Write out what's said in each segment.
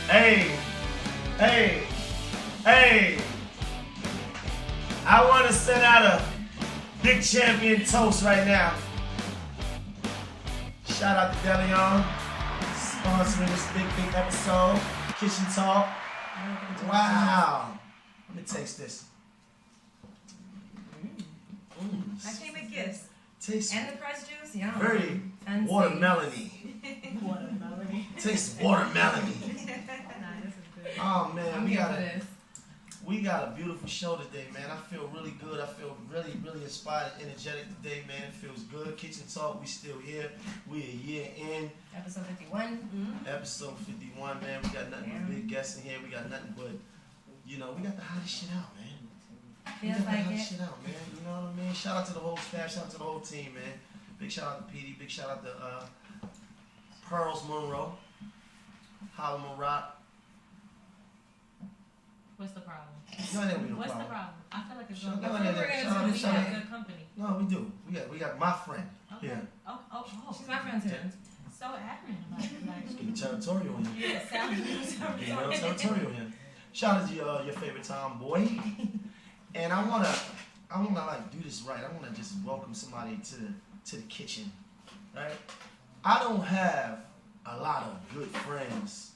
Hey, hey, hey. I want to send out a big champion toast right now. Shout out to Deleon, sponsoring this big episode. Kitchen Talk. Wow. Let me taste this. I came with gifts. Tastes and the pressed juice, yum. very watermelony. Watermelony. Tastes watermelony. Nah, this is good. Oh man, I'm here for this. we got a beautiful show today, man. I feel really good. I feel really inspired and energetic today, man. It feels good. Kitchen Talk, we still here. We a year in. Episode 51. Mm-hmm. Episode 51, man. We got nothing but big guests in here. We got nothing but, we got the hottest shit out, man. Feels like it. Shit out, man. You know what I mean? Shout out to the whole staff. Shout out to the whole team, man. Big shout out to PD. Big shout out to Pearls Monroe, Hala Rock. What's the problem? No, there ain't no What's problem. the problem? I feel like it's Shout going out to to that. be Shout out to good company. No, we do. We got my friend. Okay. Yeah. Oh. She's my friend too. So adamant about it. Like, Getting territorial in here. yeah, sounds Getting real territorial here. Shout out to your favorite tomboy. And I wanna like do this right. I wanna just welcome somebody to the kitchen. Right? I don't have a lot of good friends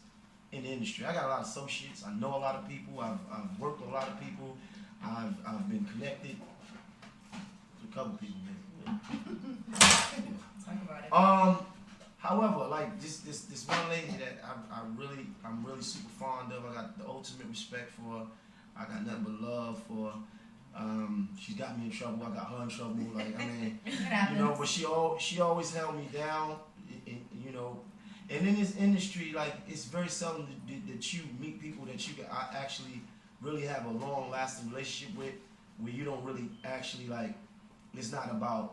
in the industry. I got a lot of associates. I know a lot of people. I've worked with a lot of people. I've been connected to a couple people, maybe. Talk about it. However, like this one lady that I'm really super fond of. I got the ultimate respect for her. I got nothing but love for her. She got me in trouble. I got her in trouble. Like, I mean, but she always held me down. And in this industry, like, it's very seldom that you meet people that you can actually really have a long lasting relationship with, where you don't really actually like. It's not a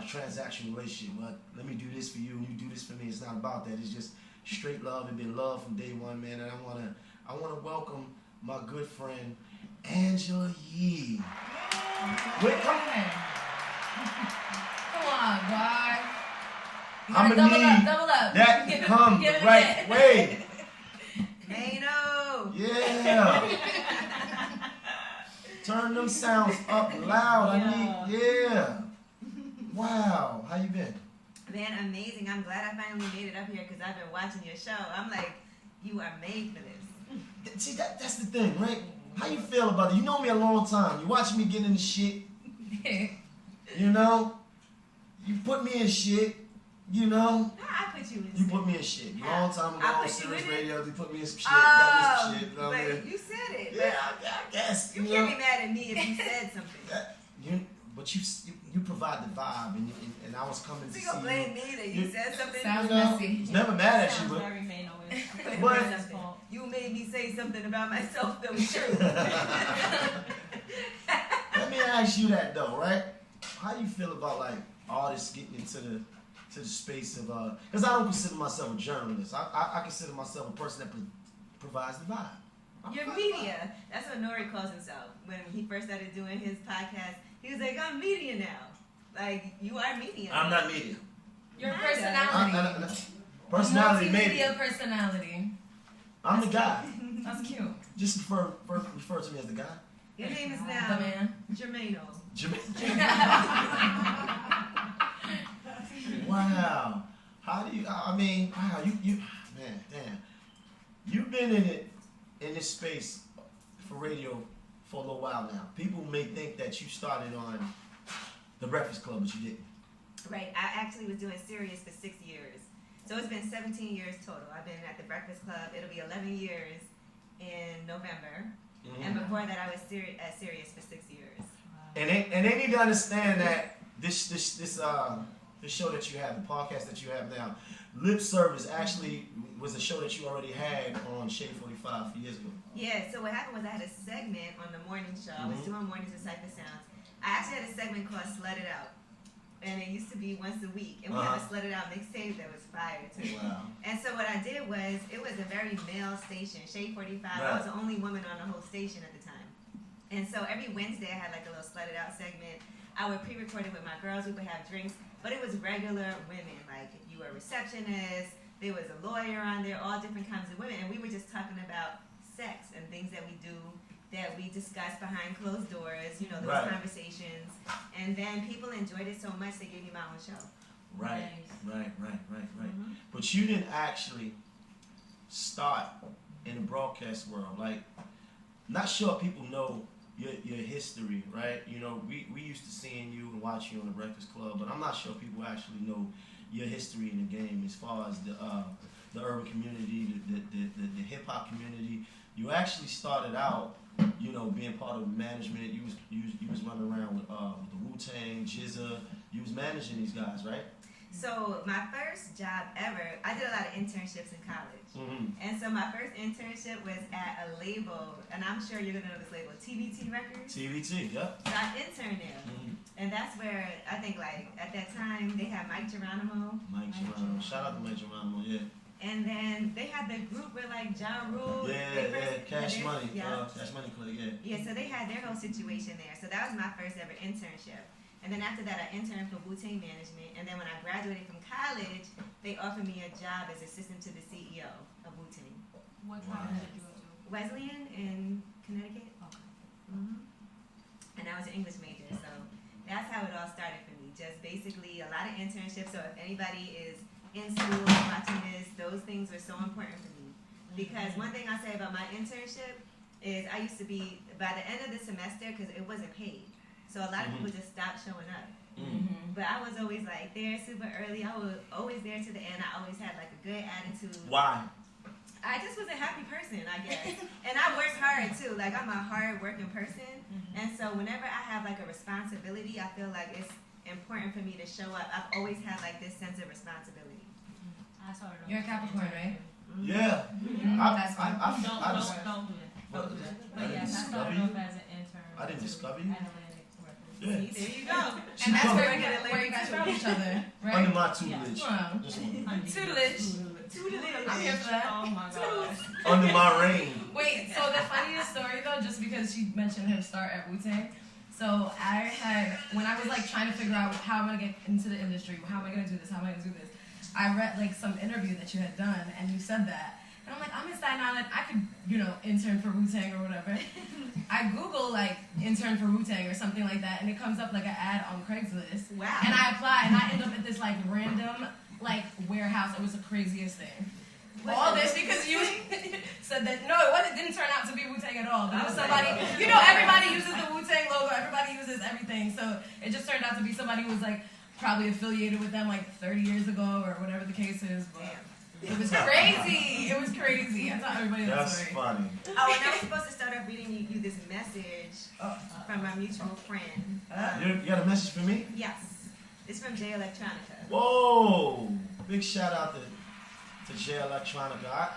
transactional relationship. But let me do this for you and you do this for me. It's not about that. It's just straight love. It's been love from day one, man. And I wanna welcome my good friend Angela Yee. Come on, God. I'm gonna need double up. that to come the right way. Maino. Yeah. Turn them sounds up loud. Yeah. Wow. How you been? Man, amazing. I'm glad I finally made it up here because I've been watching your show. I'm like, you are made for this. See, that's the thing, right? How you feel about it? You know me a long time. You watch me get into shit. You put me in shit. No, I put you in You put me in shit. Long time ago on Sirius Radio, you put me in some shit. Oh, got me some shit. but you said it. Yeah, I guess. You can't be mad at me if you said something. But you provide the vibe, and I was coming to see you. You gonna blame me that you said something? Sounds messy. Was never mad at you, sounds but very Maino-ish. But- You made me say something about myself that was true. let me ask you that though, right? How do you feel about like artists getting into the space of because I don't consider myself a journalist. I consider myself a person that provides the vibe. You're media. That's what Nori calls himself. When he first started doing his podcast, he was like, I'm media now. Like, you are media. I'm not media. Your Kinda. personality. Personality, maybe. Multimedia personality. I'm the guy. That's cute. Just refer to me as the guy. Your name is The now man. Jermaino. Wow. How do you? I mean, wow. You man, damn. You've been in this space for radio for a little while now. People may think that you started on the Breakfast Club, but you didn't. Right. I actually was doing Sirius for 6 years. So it's been 17 years total. I've been at the Breakfast Club. It'll be 11 years in November. Mm-hmm. And before that, I was at Sirius for 6 years. And they need to understand that this show that you have, the podcast that you have now, Lip Service actually was a show that you already had on Shade 45 a few years ago. Yeah, so what happened was I had a segment on the morning show. I was doing Mornings with Cypher Sounds. I actually had a segment called Slut It Out. And it used to be once a week. And we had a Slut It Out mixtape that was fire too. Wow. And so what I did was, it was a very male station, Shade 45. Right. I was the only woman on the whole station at the time. And so every Wednesday I had like a little Slut It Out segment. I would pre-record it with my girls. We would have drinks. But it was regular women. Like, you were a receptionist, There was a lawyer on there, all different kinds of women, and we were just talking about sex and things that we do that we discussed behind closed doors, you know, those Right. conversations. And then people enjoyed it so much they gave me my own show. Right. Nice. Right. But you didn't actually start in the broadcast world. Like, not sure people know your history, right? You know, we used to seeing you and watch you on the Breakfast Club, but I'm not sure people actually know your history in the game as far as the urban community, the hip hop community. You actually started out, you know, being part of management. You was running around with the Wu-Tang, Jizza. You was managing these guys, right? So my first job ever, I did a lot of internships in college. Mm-hmm. And so my first internship was at a label, and I'm sure you're gonna know this label, TBT Records. TVT, yep. So I interned there. Mm-hmm. And that's where I think, like, at that time they had Mike Geronimo. Mike Geronimo. Shout out to Mike Geronimo, yeah. And then they had the group with like Ja Rule. Yeah, Cash Money. Yeah. Cash Money Click, yeah. Yeah, so they had their whole situation there. So that was my first ever internship. And then after that, I interned for Wu-Tang Management. And then when I graduated from college, they offered me a job as assistant to the CEO of Wu-Tang. What college did you go to? Wesleyan in Connecticut. Okay. And I was an English major. So that's how it all started for me. Just basically a lot of internships. So if anybody is in school watching this, those things were so important for me. Because one thing I say about my internship is I used to be, by the end of the semester, because it wasn't paid. So a lot of people just stopped showing up. Mm-hmm. But I was always like there super early. I was always there to the end. I always had like a good attitude. Why? I just was a happy person, I guess. And I worked hard too. Like I'm a hard working person. And so whenever I have like a responsibility, I feel like it's important for me to show up. I've always had like this sense of responsibility. I saw it. You're a Capricorn, right? Yeah. That's fine. I Don't do that. What? Don't do that. I But didn't yes, I discover started you? off as an intern. I didn't discover you? At Atlantic Records. Yeah. See, there you go. She And that's come where you guys found each other, right? under my tutelage. Wow. This one. Tutelage. I'm here for that. Oh my god. Under my reign. Wait, so the funniest story though, just because she mentioned her start at Wu-Tang. So I had, when I was like trying to figure out how am I gonna get into the industry, how am I gonna do this, how am I gonna do this, I read like some interview that you had done and you said that. And I'm like, I'm in Staten Island, I could, you know, intern for Wu-Tang or whatever. I Google like intern for Wu-Tang or something like that and it comes up like an ad on Craigslist. Wow. And I apply and I end up at this like random like warehouse. It was the craziest thing. All this because you said that no, it didn't turn out to be Wu-Tang at all. But it was somebody, you know, everybody uses the Wu-Tang logo, everybody uses everything. So it just turned out to be somebody who was like probably affiliated with them like 30 years ago or whatever the case is. But it was crazy. It was crazy. I taught everybody that That's story. funny. Oh, and I was supposed to start off reading you this message from my mutual friend. You got a message for me? Yes. It's from J Electronica. Whoa! Big shout out to J Electronica. I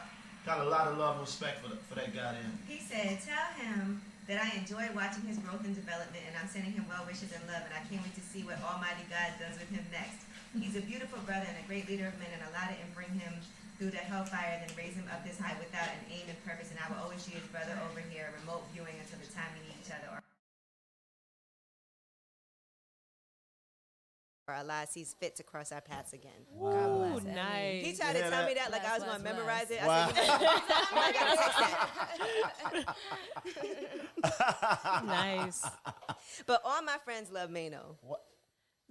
got a lot of love and respect for that guy there. He said, tell him that I enjoy watching his growth and development and I'm sending him well wishes and love and I can't wait to see what Almighty God does with him next. He's a beautiful brother and a great leader of men and Allah didn't bring him through the hellfire then raise him up this high without an aim and purpose and I will always be his brother over here, remote viewing until the time we need each other. Or Allah sees fit to cross our paths again. Ooh, nice. He tried to tell me that like I was Bless, going to bless, memorize it. Wow. I said, you know, I'm not gonna text that. Nice. But all my friends love Maino.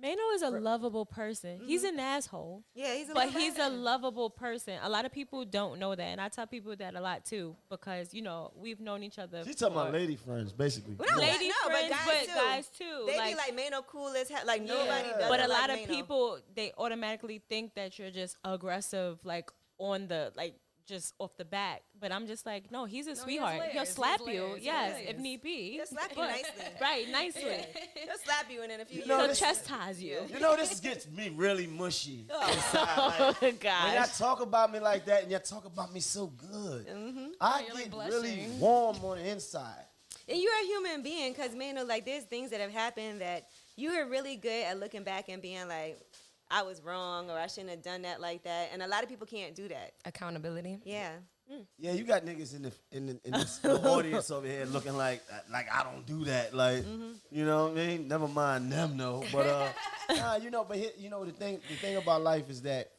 Maino is a lovable person. He's an asshole, Yeah, he's a but little he's a bastard. lovable person. A lot of people don't know that, and I tell people that a lot too because you know we've known each other. She's talking about for- lady friends, basically. Well, not lady no, friends, but guys too. They like, be like Maino cool as hell. Like yeah. nobody does. But it a lot like of Maino. people they automatically think that you're just aggressive, like on the like just off the bat. But I'm just like, no, he's a sweetheart. layers, He'll he has slap you, layers, he yes, has if layers. need be. He'll slap you But- nicely. right, nicely. He'll slap you and then a few You know, He'll this- chastise you. You know, this gets me really mushy. Oh When y'all gosh. talk about me like that and y'all talk about me so good, I You're, like, get really blushing. warm on the inside. And you're a human being, because Maino, like there's things that have happened that you are really good at looking back and being like, I was wrong or I shouldn't have done that like that. And a lot of people can't do that. Accountability. Yeah. Yeah, you got niggas in this audience over here looking like I don't do that. Like, you know what I mean? Never mind them, no. But nah, you know, but here, you know the thing about life is that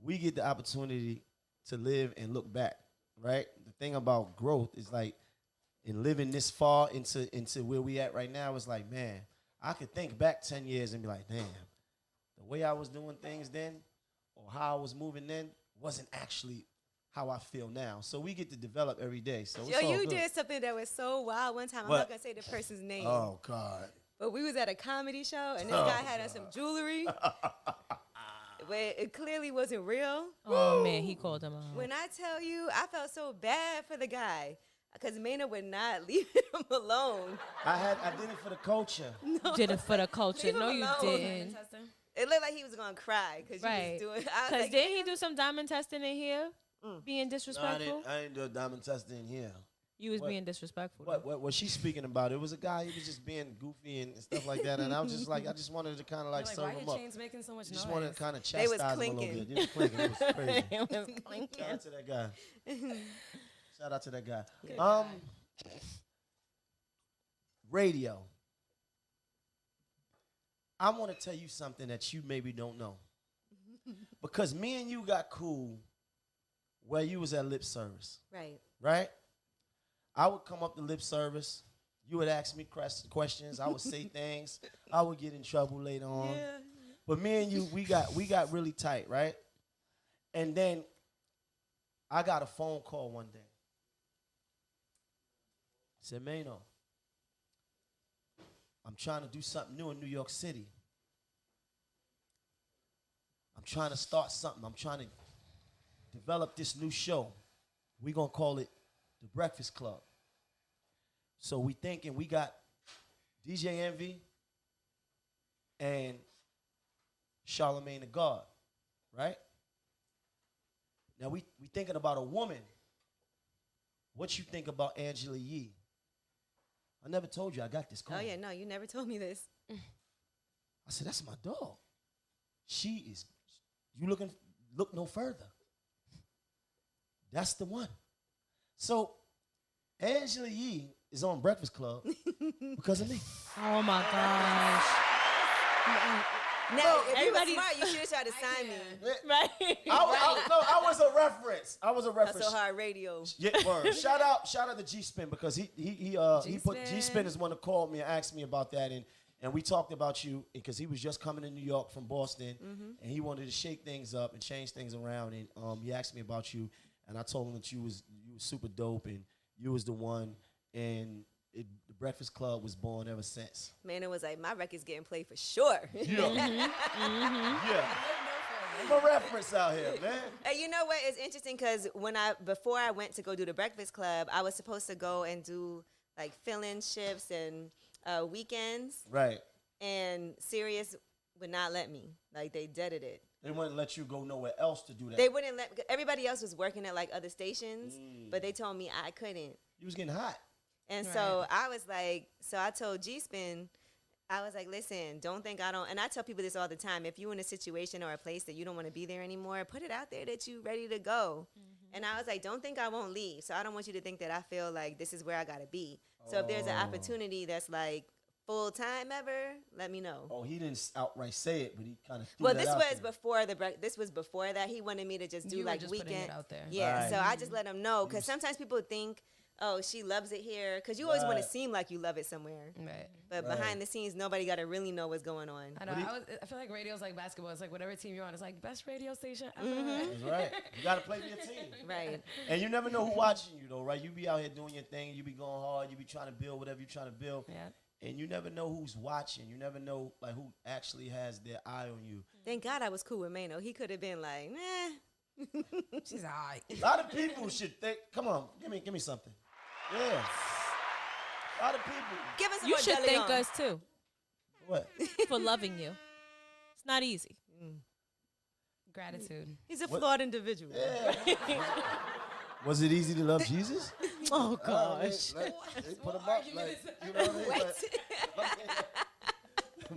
we get the opportunity to live and look back, right? The thing about growth is like, in living this far into where we at right now, is like, man, I could think back 10 years and be like, damn, the way I was doing things then or how I was moving then wasn't actually how I feel now. So we get to develop every day. So it's all you good. did something that was so wild one time. I'm What? not gonna say the person's name. Oh, God. But we was at a comedy show and this guy had on some jewelry. But it clearly wasn't real. Oh man, he called him out. When I tell you, I felt so bad for the guy because Maino would not leave him alone. I did it for the culture. Did it for the culture. Leave No, him you alone. didn't. It looked like he was gonna cry because Right. was doing. I was Because like, didn't he do some diamond testing in here? Being disrespectful? I didn't do a diamond testing here. You was What? being disrespectful. What she's speaking about, it was a guy, he was just being goofy and stuff like that. And I was just like, I just wanted to kind of like serve why him your up. chains making so much Just noise? wanted to kind of They was chastise him a little clinking. bit. It was clinking. It was crazy. It was Shout clinking. out to that guy. Shout out to that guy. Good Radio. I want to tell you something that you maybe don't know. Because me and you got cool where you was at lip service, right. right? I would come up to lip service. You would ask me questions. I would say things. I would get in trouble later on. Yeah. But me and you, we got really tight, right? And then I got a phone call one day. I said, Maino, I'm trying to do something new in New York City. I'm trying to start something. I'm trying to develop this new show. We're going to call it The Breakfast Club. So we thinking we got DJ Envy and Charlamagne the God, right? Now we thinking about a woman. What you think about Angela Yee? I never told you I got this call. Oh yeah, no, you never told me this. I said, that's my dog. She is, you look no further. That's the one. So Angela Yee is on Breakfast Club because of me. Oh my gosh. Now, if you were everybody's- smart, you should have tried to sign me. Right? I was a reference. I was a reference. That's so hard radio. Yeah, word. Shout out to G Spin because he put G Spin is one that called me and asked me about that and we talked about you because he was just coming to New York from Boston and he wanted to shake things up and change things around and he asked me about you and I told him that you was super dope and you was the one and the Breakfast Club was born ever since. Maino was like, my record's getting played for sure. Yeah. I'm a reference out here, man. Hey, you know what? It's interesting because before I went to go do the Breakfast Club, I was supposed to go and do like fill-in shifts and weekends. Right. And Sirius would not let me. Like they deaded it. They wouldn't let you go nowhere else to do that. They wouldn't let. Everybody else was working at like other stations, but they told me I couldn't. You was getting hot. And so I was like, so I told G-Spin, I was like, listen, don't think I don't. And I tell people this all the time. If you're in a situation or a place that you don't want to be there anymore, put it out there that you're ready to go. And I was like, don't think I won't leave. So I don't want you to think that I feel like this is where I got to be. So if there's an opportunity that's like full time ever, let me know. Oh, he didn't outright say it, but he kind of threw Well, that this out was there. before this was before that. He wanted me to just do You were like just putting weekend. it out there. Yeah, Right. so I just let him know because sometimes people think, oh, she loves it here, because you always want to Right. seem like you love it somewhere. Right. But Right. behind the scenes, nobody got to really know what's going on. I know. I feel like radio's like basketball. It's like whatever team you're on. It's like best radio station ever. That's right. You got to play for your team. Right. And you never know who watching you, though, right? You be out here doing your thing. You be going hard. You be trying to build whatever you're trying to build. Yeah. And you never know who's watching. You never know like who actually has their eye on you. Thank God I was cool with Maino. He could have been like, nah. She's alright. A lot of people should think, come on, give me something. Yeah. A lot of people. Give us some You more should Deli thank on. us too What? for loving you. It's not easy. Gratitude. He's a flawed individual. Was it easy to love Jesus? Oh Gosh. They put him up. Like, you know what I mean? Like,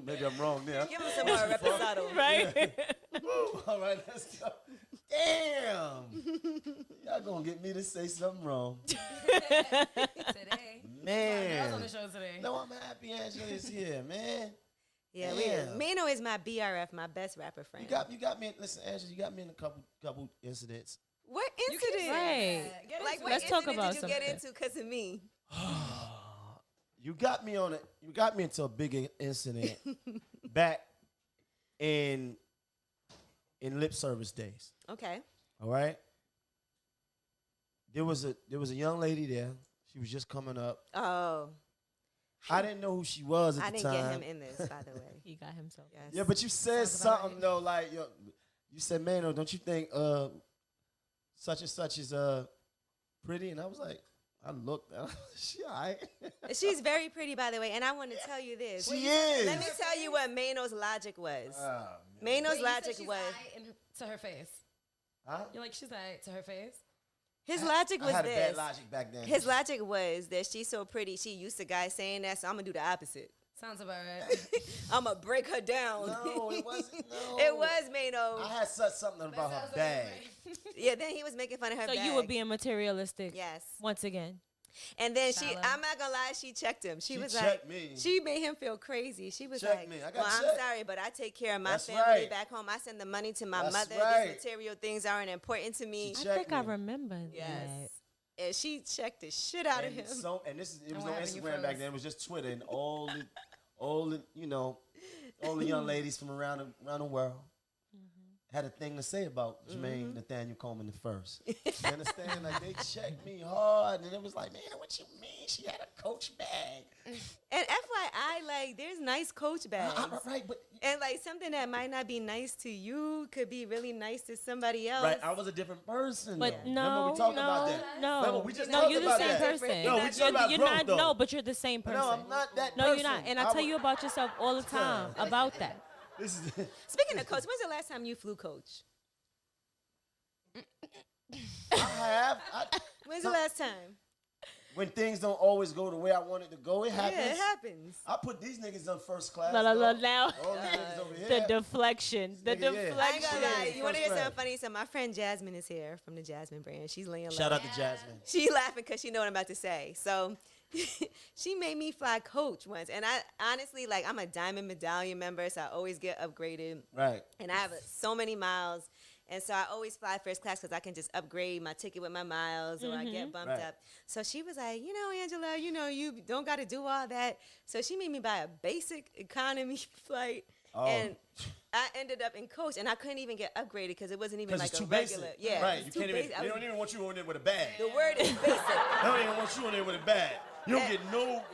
maybe I'm wrong there. Give him some more reposado. Right? Woo, all right, let's go. Damn. Y'all gonna get me to say something wrong. Today. Man. I was on the show today. No, I'm happy Angela is here, man. Yeah, Damn. Maino is my BRF, my best rapper friend. You got me. Listen, Angela, you got me in a couple incidents. What You keep incident? saying Right. Get Like into what it. Let's talk incident about did you get something. into because of me? You got me on it. You got me into a big incident back in lip service days. Okay. All right. There was a young lady there. She was just coming up. Oh, I didn't know who she was at I the didn't time. get him in this, by the way. He got himself. Yes. Yeah, but you said Sounds about something though, like you said, "Man, don't you think such and such is pretty?" And I was like, I looked, she all right. She's very pretty, by the way, and I want to tell you this. She is. Let me tell you what Maino's logic was. Oh, Maino's Wait, you said logic she's was aight to her face. huh? You're like, she's aight to her face. his logic was I had a bad this. logic back then. His logic was that she's so pretty, she used to guys saying that, so I'm gonna do the opposite. Sounds about right. I'm gonna break her down. No, it wasn't. No. It was Maino. I had said something about her bag. Yeah, then he was making fun of her So bag. you were being materialistic. Yes. Once again. And then Shallow. I'm not gonna lie, she checked him. She was checked like, me. she made him feel crazy. She was Checked like, me. I got well, I'm checked. sorry, but I take care of my That's family right. back home. I send the money to my That's mother. right. These material things aren't important to me. She I checked think I me. remember Yes. that. And she checked the shit out of him. And this is it was what no happened? You Instagram back froze. then. It was just Twitter and all the all the young ladies from around the world had a thing to say about Jermaine Nathaniel Coleman the first. You understand? Like they checked me hard, and it was like, man, what you mean? She had a Coach bag, And FYI, like, there's nice Coach bags. right? But And like something that might not be nice to you could be really nice to somebody else. right, I was a different person. But though. no, Remember we talked no, about that. no, Remember, we just no, talked you're the about same that. person. No, we You're- talked about you're growth, not, though. no, but you're the same person. No, I'm not that No, person. you're not. And I tell you about yourself all the time about that. This is Speaking of Coach, when's the last time you flew Coach? I have. When's the last time? When things don't always go the way I want it to go, it happens. Yeah, it happens. I put these niggas on first class. La la la though. now. All these niggas over The here. deflection. The Nigga, yeah. I ain't deflection. gonna lie. You want to hear First something funny? So my friend Jasmine is here from the Jasmine brand. She's laying Shout low. out to Jasmine. She laughing because she know what I'm about to say. So she made me fly Coach once, and I honestly, like, I'm a diamond medallion member, so I always get upgraded, Right. and I have so many miles. And so I always fly first class because I can just upgrade my ticket with my miles or I get bumped Right. up. So she was like, Angela, you don't got to do all that. So she made me buy a basic economy flight. Oh. And I ended up in Coach, and I couldn't even get upgraded because it wasn't even Because like it's a too regular. basic. Yeah, Right. it's You too can't even. basic. They don't even want you on there with a bag. The word is basic. They don't even want you on there with a bag. You don't get no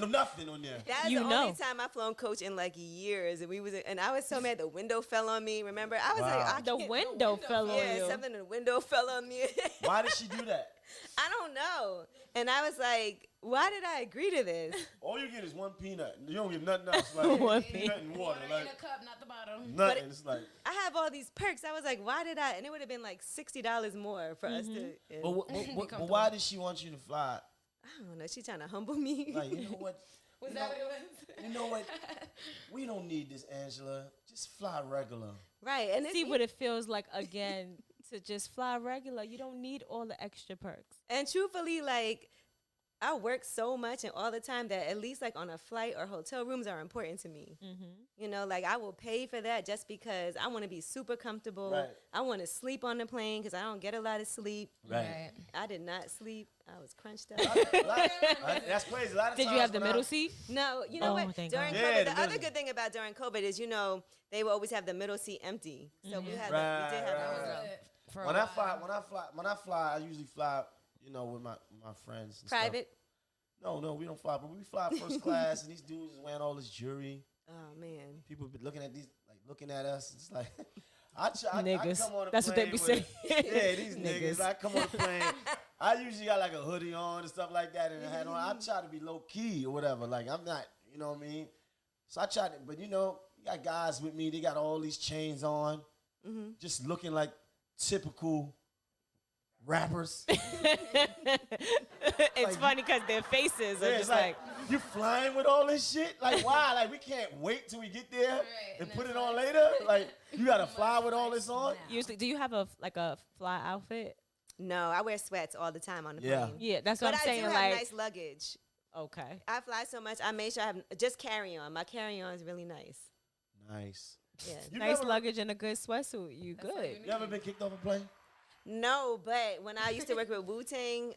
nothing on there. That's You the know. only time I've flown Coach in like years, and I was so mad the window fell on me. Remember, I was Wow. like, I The can't- window fell on Yeah, you. something in the window fell on me. Why did she do that? I don't know. And I was like, why did I agree to this? All you get is one peanut. You don't get nothing else. Like One peanut and water. Water in Like a cup, not the bottom. nothing. It's like. I have all these perks. I was like, why did I? And it would have been like $60 more for us to. But why did she want you to fly? I don't know. She's trying to humble me. Like, you know what? Was You that know- what it was? You know what? We don't need this, Angela. Just fly regular. Right. And See what it feels like again to just fly regular. You don't need all the extra perks. And truthfully, like, I work so much and all the time that at least like on a flight or hotel rooms are important to me. You know, like I will pay for that just because I want to be super comfortable. Right. I want to sleep on the plane because I don't get a lot of sleep. Right. I did not sleep. I was crunched up. That's crazy. A lot of Did you times have the when middle I- seat? No, you know Oh, what? thank During God. Yeah, COVID, the the other middle. good thing about during COVID is, they will always have the middle seat empty. So we had, Right, we did have right, those. right. For a When I while. fly, I usually fly, with my friends. And stuff. Private. No, we don't fly, but we fly first class, and these dudes is wearing all this jewelry. Oh man. People be looking at looking at us. It's like, I Niggas. come on a That's what they plane be with- saying. Yeah, these Niggas. niggas. I come on a plane. I usually got like a hoodie on and stuff like that, and a hat on. I try to be low key or whatever. Like I'm not, you know what I mean. So I try to, but you got guys with me. They got all these chains on, just looking like typical rappers. It's funny because their faces are Yeah, just it's like, you flying with all this shit? Like, why? Like, we can't wait till we get there and put it on later? Like, you got to fly with all this on? usually. Do you have a fly outfit? No, I wear sweats all the time on the Yeah. plane. Yeah, that's what But I'm I saying. do have Like, nice luggage. Okay. I fly so much. I made sure I have just carry on. My carry on is really nice. Nice. Yeah. You Nice never- luggage and a good sweatsuit. You good. You ever been kicked off a plane? No, but when I used to work with Wu-Tang,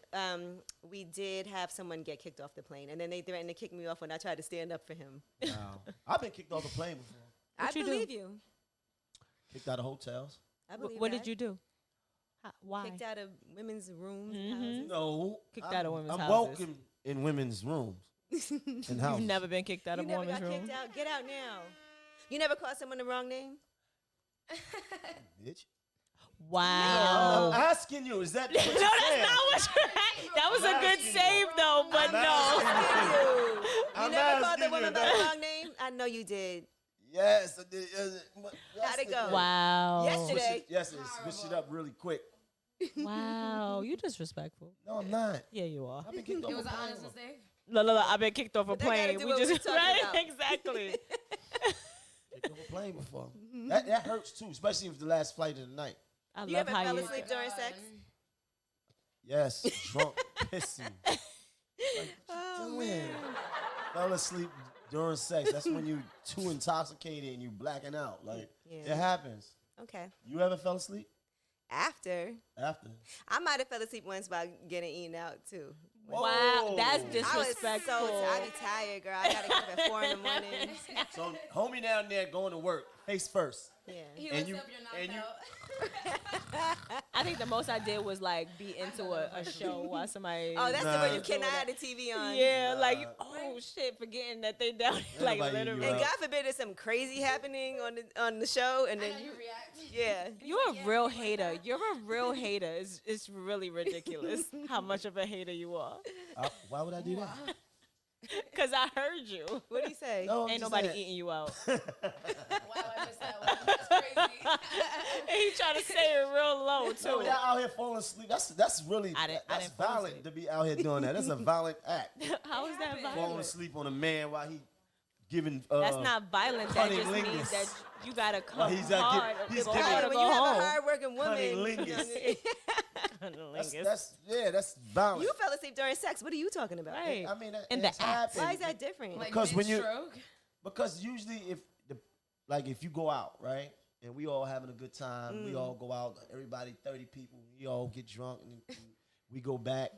we did have someone get kicked off the plane, and then they threatened to kick me off when I tried to stand up for him. Wow. I've been kicked off a plane before. I you do? believe you. Kicked out of hotels. I believe What that. did you do? Why? Kicked out of women's rooms. Mm-hmm. And houses. No. Kicked out of women's I'm houses. welcome in women's rooms. In houses. You've never been kicked out You of never women's got room? kicked out. Get out now. You never called someone the wrong name? Bitch. Wow. I'm asking you, is that what No, you're that's saying? not what you're That was a good save, though, but no. You I'm never called asking the you woman by that. the wrong name? I know you did. Yes. I did. How'd it go? Wow. Yesterday. Yes, switch it up really quick. Wow. You disrespectful. No, I'm not. Yeah, you are. I've been kicked off It was a an plane. honest mistake. No, I've been kicked off a But that gotta plane. do We what we just talking right, about. exactly. Kicked off a plane before. That hurts too, especially if it's the last flight of the night. I You love ever how fell you. asleep during sex? Yes, drunk, pissing. Like, what you doing? Fell asleep during sex. That's when you too intoxicated and you blacking out. Like Yeah. it happens. Okay. You ever fell asleep After. after? I might have fell asleep once by getting eaten out too. Wow, that's Whoa. disrespectful. I be tired, girl. I gotta get up at 4 in the morning. So homie down there going to work, face first. Yeah. He And wakes you- up, you're knocked and you- out. I think the most I did was like be into a show while somebody. Oh, that's the Nah. way you cannot have the TV on. yeah, like oh shit, forgetting that they down like Nobody literally. you And out. God forbid there's something crazy happening on the show, and And then you react. yeah. You're a real hater. You're a real hater. It's really ridiculous how much of a hater you are. Why would I do that? Cause I heard you. What do you say? No, I'm Ain't just nobody saying. eating you out. Wow, I missed that one. That's crazy. And he trying to say it real low No, too. y'all out here falling asleep. That's really I didn't that's fall violent asleep. to be out here doing that. That's a violent act. How is that Falling violent? asleep on a man while he giving. That's not violent. That just cunnilingus. means that you gotta come Well, he's out hard. he's People giving- gotta When go you have a home. hard-working woman, Cunnilingus. Cunnilingus. That's violent. you fell asleep during sex. What are you talking about? Right. I mean, In the it's act. happened. Why is that different? Like Because when you- mid-stroke. Because usually if you go out, right, and we all having a good time, we all go out, everybody 30 people, we all get drunk and we go back.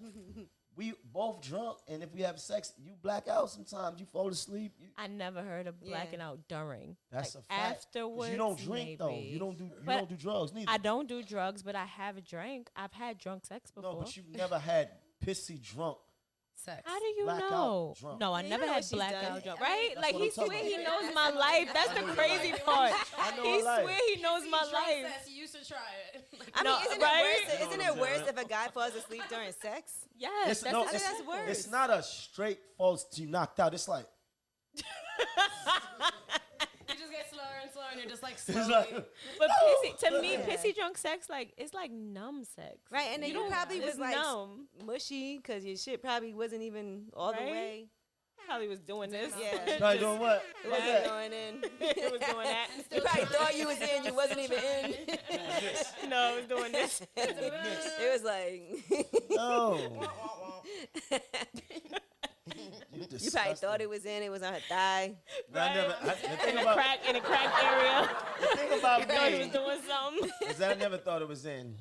We both drunk, and if we have sex, you black out sometimes. You fall asleep. I never heard of Yeah. blacking out during. That's like a fact. 'Cause Afterwards, you don't drink though. maybe. You don't But do drugs neither. I don't do drugs, but I have drank. I've had drunk sex before. No, but you've never had pissy drunk. Sex. How do you Blackout know? drunk. No, I Yeah, never you know had what she's blackout done. drunk. Right? That's Like what he I'm talking swear he about. knows my life. That's the crazy part. I know He your life. swear he knows my life. Sex, you used to try it. I No, mean, isn't right? it worse? You know Isn't what it I'm worse saying? if a guy falls asleep during sex? Yes, no, I think that's worse. It's not a straight false to you knocked out. It's like You just get slower and slower, and you're just like it's slowly. like But pissy, to me, Yeah. pissy drunk sex, like it's like numb sex. Right, and then you don't- probably it's was like numb. mushy because your shit probably wasn't even all the Right? way. Probably was doing this. Yeah. probably doing what? It What's wasn't that? going in. It was doing that. You probably thought you was in, you wasn't even in. No, it was doing this. It was like No. you probably thought it was in, it was on her thigh. The thing in a about crack area. the thing about Thought he was me doing something. is that I never thought it was in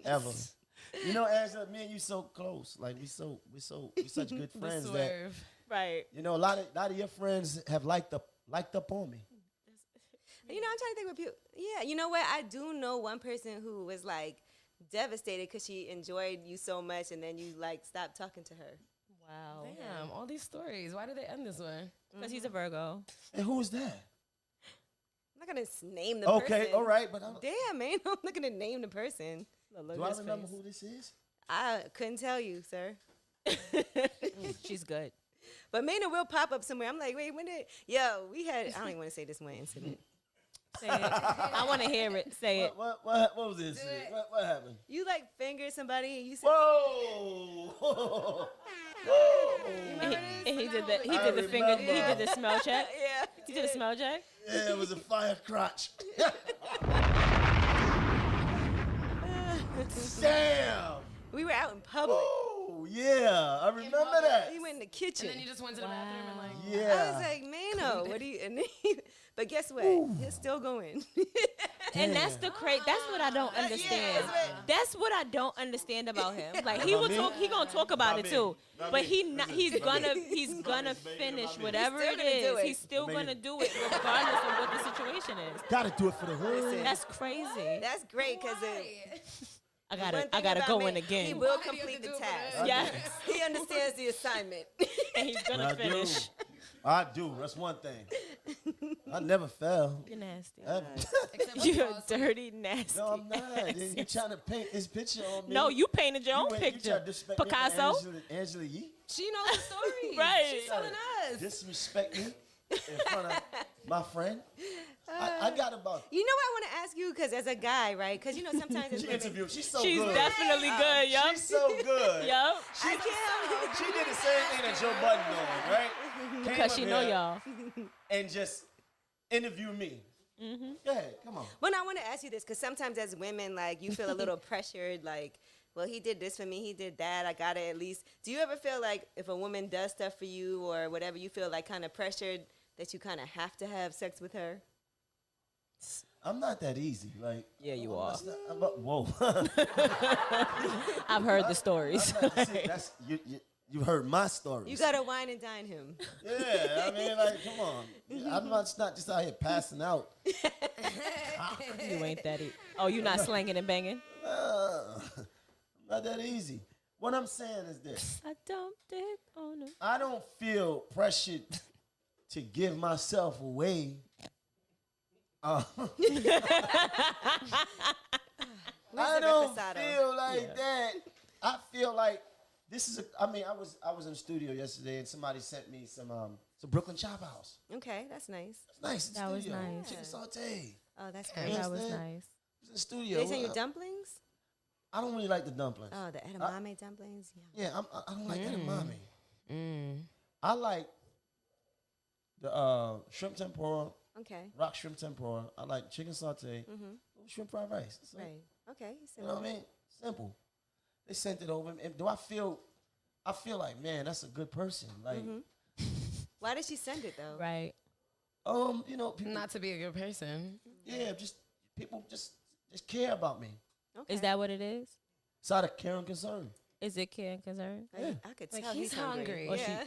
ever. You know, Angela, me and you so close. Like we such good The friends that swerve. Right. you know a lot of your friends have liked up on me. You know, I'm trying to think what people. Yeah, you know what? I do know one person who was like devastated because she enjoyed you so much, and then you like stopped talking to her. Wow. Damn, all these stories. Why did they end this way? Because he's a Virgo. And who is that? I'm not gonna name the person. Okay, all right, but Damn, man, I'm not gonna name the person. do I remember who this is? I couldn't tell you, sir. She's good. But Maino will pop up somewhere. I'm like, wait, when did? Yo, we had. I don't even want to say this one incident. Say it. I want to hear it. Say it. What was this? it. What happened? You like fingered somebody and you said, Whoa! And he did the I finger. He remember. did the smell check. yeah. He did a smell check. Yeah, it was a fire crotch. Damn! We were out in public. Ooh, yeah, I remember that. He went in the kitchen. And then you just went to the bathroom and like. Yeah. I was like, Maino, what do you? But guess what? He's still going. And that's the that's what I don't understand. That's what I don't understand about him. Like he will talk, he gonna talk about it too, but he's gonna finish whatever it is. He's still gonna do it regardless of what the situation is. Gotta do it for the hood. That's crazy. That's great because I gotta go in He again. will complete the task. Yes, He understands the assignment. and he's gonna finish. I do. That's one thing. I never fail. You're nasty. Except You're for dirty, nasty. No, I'm not. You trying to paint this picture on me? No, you painted your own You picture. tried to disrespect me for Picasso. Angela Yee. she knows the story. Right. She's telling us. Disrespect me in front of my friend. I got about. You know what I want to ask you? Because as a guy, right? Because, sometimes as She women. interviewed. She's so She's good. definitely good, yup. She's so good. Yup. She did the same thing that Joe Budden doing, right? Came Because up she know here y'all. and just interview me. Go ahead, come on. But I want to ask you this because sometimes as women, like, you feel a little pressured, like, well, he did this for me, he did that, I got to at least. Do you ever feel like if a woman does stuff for you or whatever, you feel like kind of pressured that you kind of have to have sex with her? I'm not that easy. Like, Yeah, you are. Whoa. I've heard the stories. See, you heard my stories. You got to wine and dine him. Yeah, I mean, like, come on. I'm not just out here passing out. You ain't that easy. Oh, you not slanging and banging? Not that easy. What I'm saying is this. I dumped it on him. I don't feel pressured to give myself away. I don't feel like that. I feel like this is I was in the studio yesterday and somebody sent me some Brooklyn Chop House. Okay, that's nice. It's nice. That was nice. Chicken saute. Oh, that's You great. That was understand? nice. It's in the studio. They send you dumplings? I don't really like the dumplings. Oh, the edamame dumplings? Yeah. Yeah, I don't like edamame. I like the shrimp tempura, Okay. rock shrimp tempura. I like chicken saute, shrimp fried rice. So, Right. Okay. you know what I mean? Simple. They sent it over. And I feel like, man, that's a good person. Like, Why did she send it, though? Right. people, Not to be a good person. yeah, just people just care about me. Okay. Is that what it is? It's out of care and concern. Is it care and concern? I could Like, tell he's hungry. Or Yeah.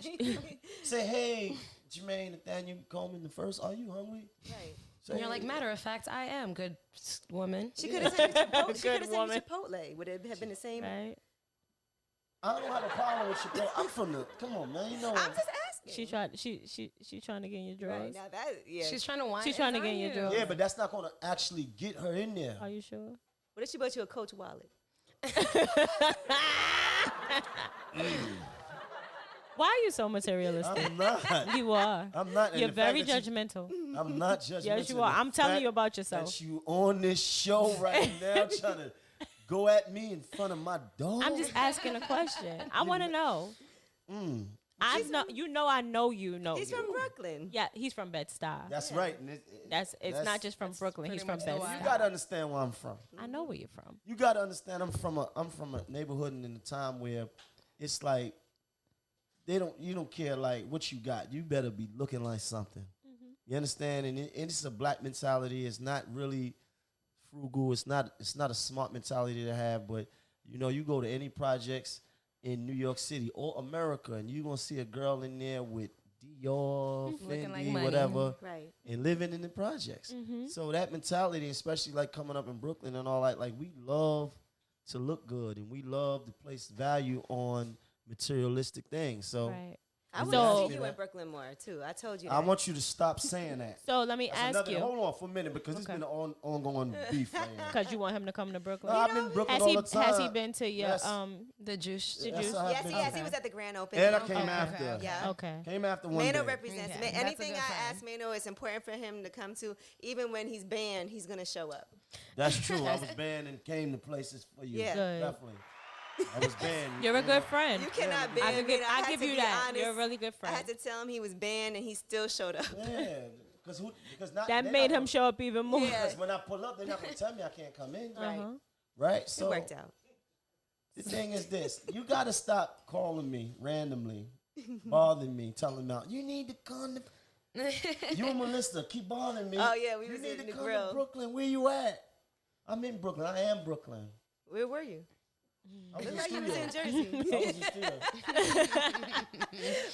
Say, hey, Jermaine, Nathaniel Coleman the first, are you hungry? Right. Say, And you're like, matter of fact, I am good woman. She could have sent you Chipotle. She Good could have sent you woman. Chipotle. Would it have been the same? Right. I don't have a problem with Chipotle. I'm from the, come on, man, you know. I'm just asking. She trying to get in your Right, drawers. now that, yeah. She's trying to whine. She's trying to get in your drawers. Yeah, but that's not going to actually get her in there. Are you sure? What if she bought you a Coach wallet? Why are you so materialistic? I'm not. You are. I'm not. and You're the fact very that you- judgmental. I'm not judgmental. Yes, you are. The I'm telling fact you about yourself. That you on this show right now trying to go at me in front of my dog. I'm just asking a question. I want to know. I know you know. I know you know. He's you. from Brooklyn. Yeah, he's from Bed-Stuy. That's right. And It's not just from Brooklyn. He's from pretty much the Bed-Stuy. You gotta understand where I'm from. I know where you're from. You gotta understand I'm from a neighborhood and in a time where it's like you don't care like what you got. You better be looking like something. You understand? And it's a black mentality. It's not really frugal. It's not a smart mentality to have. But you go to any projects in New York City or America, and you're gonna see a girl in there with Dior, Looking like Fendi, money. whatever, Right. and living in the projects. So that mentality, especially like coming up in Brooklyn and all that, like we love to look good and we love to place value on materialistic things. So Right. I want So- to see you in Brooklyn more, too. I told you that. I want you to stop saying that. So let me That's ask another- you, Hold on for a minute because it's Okay. been an ongoing beef right here. because you want him to come to Brooklyn. No, I'm in Brooklyn has all he the time. has he been to your Yes. The juice. the Yes, juice? I have Yes, been. he has. He Okay. was at the grand opening. And I came Okay, after. okay. Yeah. Okay. Came after one Maino day. represents. Okay. Anything That's a I good ask friend. Maino, it's important for him to come to. Even when he's banned, he's going to show up. That's true. I was banned and came to places for you. Yeah. Good. Definitely. I was banned. You're a good friend. You cannot Yeah, ban I Maino. give, I had give to you be that. honest. You're a really good I had friend. to tell him he was banned, and he still showed up. Yeah. Because not That they're made not him show up even more. Yeah. Because when I pull up, they're not going to tell me I can't come in. Right. Uh-huh. Right? It So worked out. The thing is this: you gotta stop calling me randomly, bothering me, telling me you need to come to. You and Melissa keep bothering me. Oh yeah, we you was need in to the come grill. to Brooklyn. Where you at? I'm in Brooklyn. I am Brooklyn. Where were you? I was Looked in like you was in studio. Jersey. I was in studio.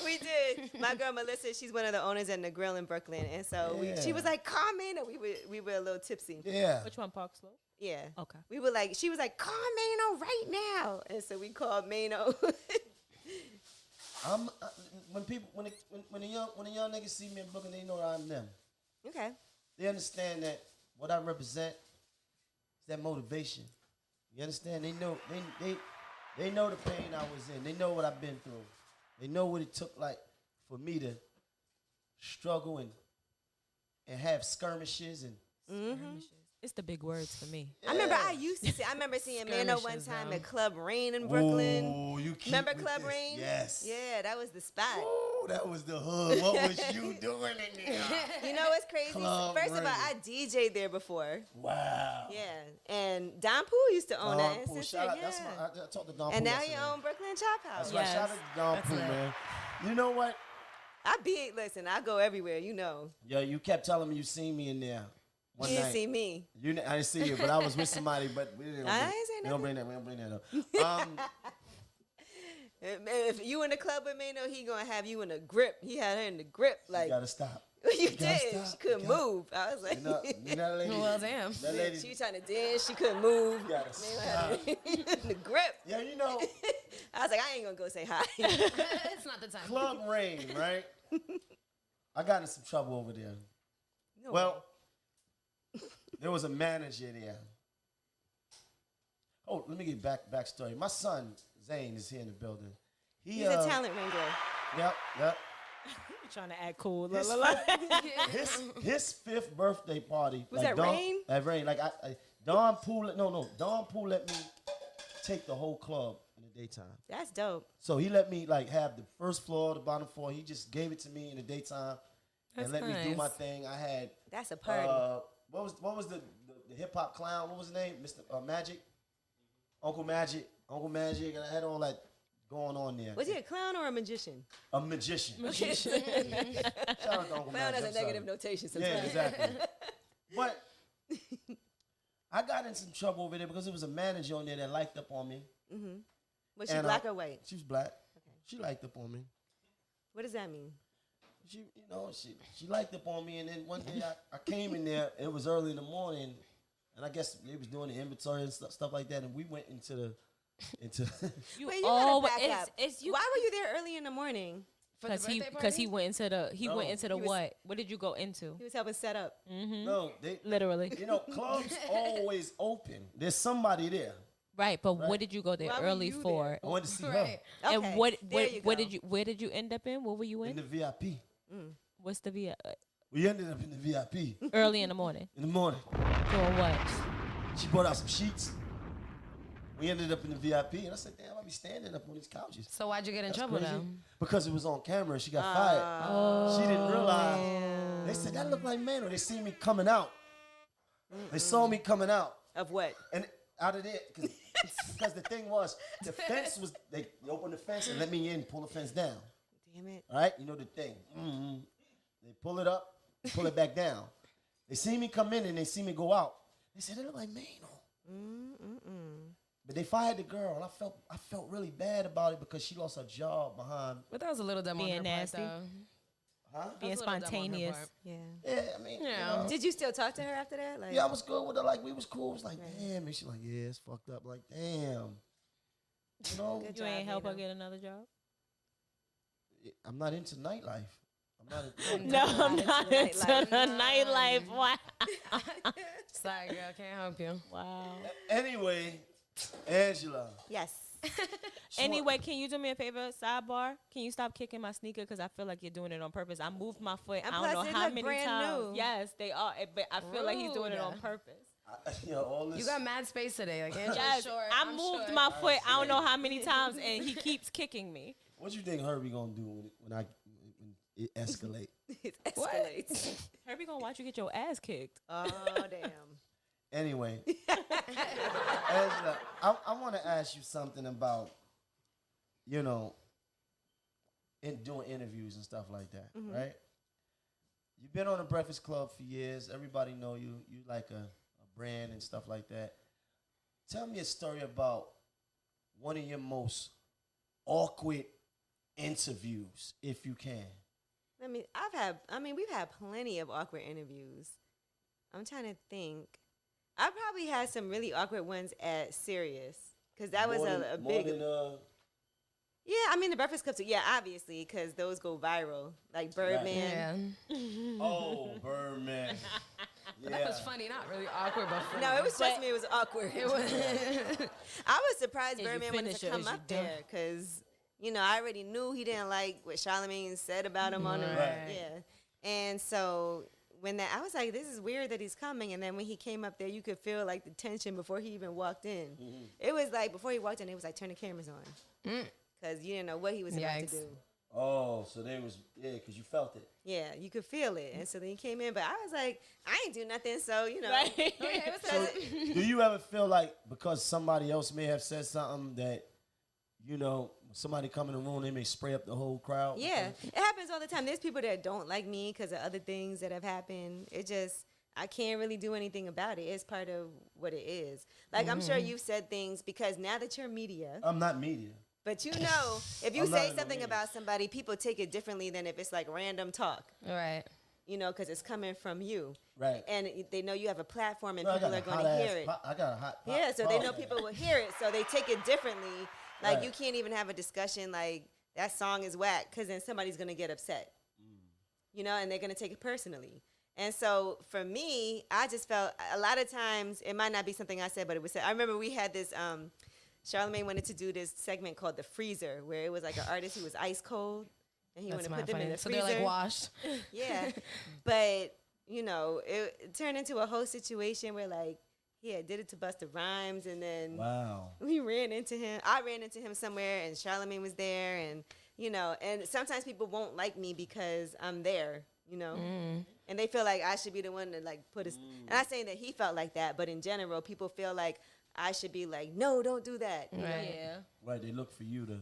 We did. My girl Melissa, she's one of the owners at the grill in Brooklyn, and so she Yeah. was like, "Call Maino." We were a little tipsy. Yeah. Which one, Park Slope? Yeah. Okay. We were like, she was like, "Call Maino right now," and so we called Maino. When the young niggas see me in Brooklyn, they know that I'm them. Okay. They understand that what I represent is that motivation. You understand? They know the pain I was in. They know what I've been through. They know what it took like for me to struggle and have skirmishes and It's the big words for me. I remember seeing Maino one time at Club Rain in Brooklyn. Ooh, you keep Remember with Club this. Rain? Yes. Yeah, that was the spot. Ooh, that was the hood. What was you doing in there? You know what's crazy? Club First of all, Rain. I DJ'd there before. Wow. Yeah, and Don Poole used to own that. Don And Poole, sister, shout out. yeah. That's I talked to Don Poole. And now you yesterday. own Brooklyn Chop House. That's right. Shout out to Don Poole, man. You know what? I go everywhere, you know. Yo, you kept telling me you seen me in there one You night. didn't see me. I didn't see you, but I was with somebody. But we didn't. I ain't say We don't bring that. We don't bring that up. If you in the club with Maino, he gonna have you in a grip. He had her in the grip, You like gotta stop. you gotta did. stop. She couldn't You gotta- move. I was like, You know that lady. Well, damn. That lady. she was trying to dance. She couldn't move. You gotta Maino had stop. her in the grip. Yeah, you know, I was like, I ain't gonna go say hi. It's not the time. Club Rain, right? I got in some trouble over there. No. Well, there was a manager there. Oh, let me get backstory. My son Zane is here in the building. He's a talent wrangler. Yep. You trying to act cool. His fifth birthday party. Was that Rain? That Rain. Like Don Poole. Don Poole let me take the whole club in the daytime. That's dope. So he let me like have the first floor, the bottom floor. He just gave it to me in the daytime and let me do my thing. I had That's a party. what was the hip hop clown? What was his name? Mr. Magic, Uncle Magic, and I had all that going on there. Was he a clown or a magician? A magician. Shout out to Uncle Clown Magic. has a I'm sorry. negative notation Yeah, sometimes. exactly. But I got in some trouble over there because there was a manager on there that liked up on me. Was she And, black or white? She was black. She liked up on me. What does that mean? She liked up on me, and then one day I came in there. It was early in the morning, and I guess they was doing the inventory and stuff like that. And we went into. You Wait, you all gotta back up. it's you Why were you there early in the morning? For the because he birthday party? went into the went into the He was- what? What did you go into? He was helping set up. No, they Literally. clubs always open. There's somebody there. Right, but what did you go there Why were early you for? there? I wanted to see Right. her And Okay, what there you where go. did you where did you end up in? What were you in in? the VIP. What's the via We ended up in the VIP early in the morning? in the morning. Doing what? She brought out some sheets. We ended up in the VIP, and I said, "Damn, I be standing up on these couches." So why'd you get in That's trouble crazy. now? Because it was on camera and she got fired. She didn't realize. They said, that looked like Maino. They seen me coming out. They saw me coming out. Of what? And out of there, because the thing was, the fence was, they opened the fence and let me in, pull the fence down. Damn it. All right? You know the thing. They pull it up, pull it back down. They see me come in and they see me go out. They said, they look like Maino. But they fired the girl, and I felt really bad about it because she lost her job behind. But that was a little dumb on Being her nasty. part, though. Huh? Being That's a little dumb on her spontaneous. part. Yeah. Yeah, I mean, Yeah. Did you still talk to her after that? Like, yeah, I was good with her. Like, we was cool. It was like, damn. And she like, yeah, it's fucked up. Like, damn. You know, Good You ain't job, help her Maino. get another job? I'm not into nightlife. I'm not into No, I'm not into nightlife. the nightlife. Wow. Sorry, girl, can't help you. Wow. Anyway, Angela. Yes. Anyway, can you do me a favor? Sidebar. Can you stop kicking my sneaker? Because I feel like you're doing it on purpose. I moved my foot. And I plus don't know it how look many brand times. new. Yes, they are. But I feel like he's doing it on Rude. purpose. All this. You got mad space today. Like, Angela's Yes, short. I I'm moved short. my foot. I don't know how many times, and he keeps kicking me. What you think Herbie gonna do when it escalate? It escalates. Herbie gonna watch you get your ass kicked. Oh, damn. Anyway, Angela, I want to ask you something about, you know, in doing interviews and stuff like that, right? You've been on the Breakfast Club for years. Everybody know you. You like a brand and stuff like that. Tell me a story about one of your most awkward interviews, if you can. We've had plenty of awkward interviews. I'm trying to think. I probably had some really awkward ones at Sirius, because that was a big. Yeah, I mean the Breakfast Club too. Yeah, obviously, because those go viral, like Birdman. Yeah. Oh, Birdman. But that was funny, not really awkward, but funny. No, it was just me. It was awkward. It was. I was surprised As you Birdman wanted finish to it, come as you up do. there, because I already knew he didn't like what Charlamagne said about him on the Right. yeah, and so. I was like, this is weird that he's coming. And then when he came up there, you could feel like the tension before he even walked in. It was like, before he walked in, it was like, turn the cameras on. Because you didn't know what he was about to Yikes. do. Oh, so because you felt it. Yeah, you could feel it. And so then he came in, but I was like, I ain't do nothing. So, Right. okay, what's So, up? do you ever feel like because somebody else may have said something that, somebody come in the room, they may spray up the whole crowd? Yeah, it happens all the time. There's people that don't like me because of other things that have happened. I can't really do anything about it. It's part of what it is. Like, I'm sure you've said things because now that you're media, I'm not media. but if you I'm not say in the something media. about somebody, people take it differently than if it's like random talk, Right. because it's coming from you. Right. And they know you have a platform and No, I people got are a going to hot-ass hear it. I got a hot pot. Yeah, so they know people will hear it, so they take it differently. Like, Right. you can't even have a discussion like, that song is whack, because then somebody's going to get upset. And they're going to take it personally. And so, for me, I just felt, a lot of times, it might not be something I said, but it was said. I remember we had this, Charlamagne wanted to do this segment called The Freezer, where it was like an artist who was ice cold, and he That's wanted to put mad them in funny. the So freezer. they're like washed. Yeah, but it turned into a whole situation where like he had did it to Busta Rhymes, and then Wow. we ran into him. I ran into him somewhere, and Charlamagne was there, and and sometimes people won't like me because I'm there, and they feel like I should be the one to like put us. And I'm not saying that he felt like that, but in general, people feel like I should be like, no, don't do that. you know? Right. Yeah. Right, they look for you to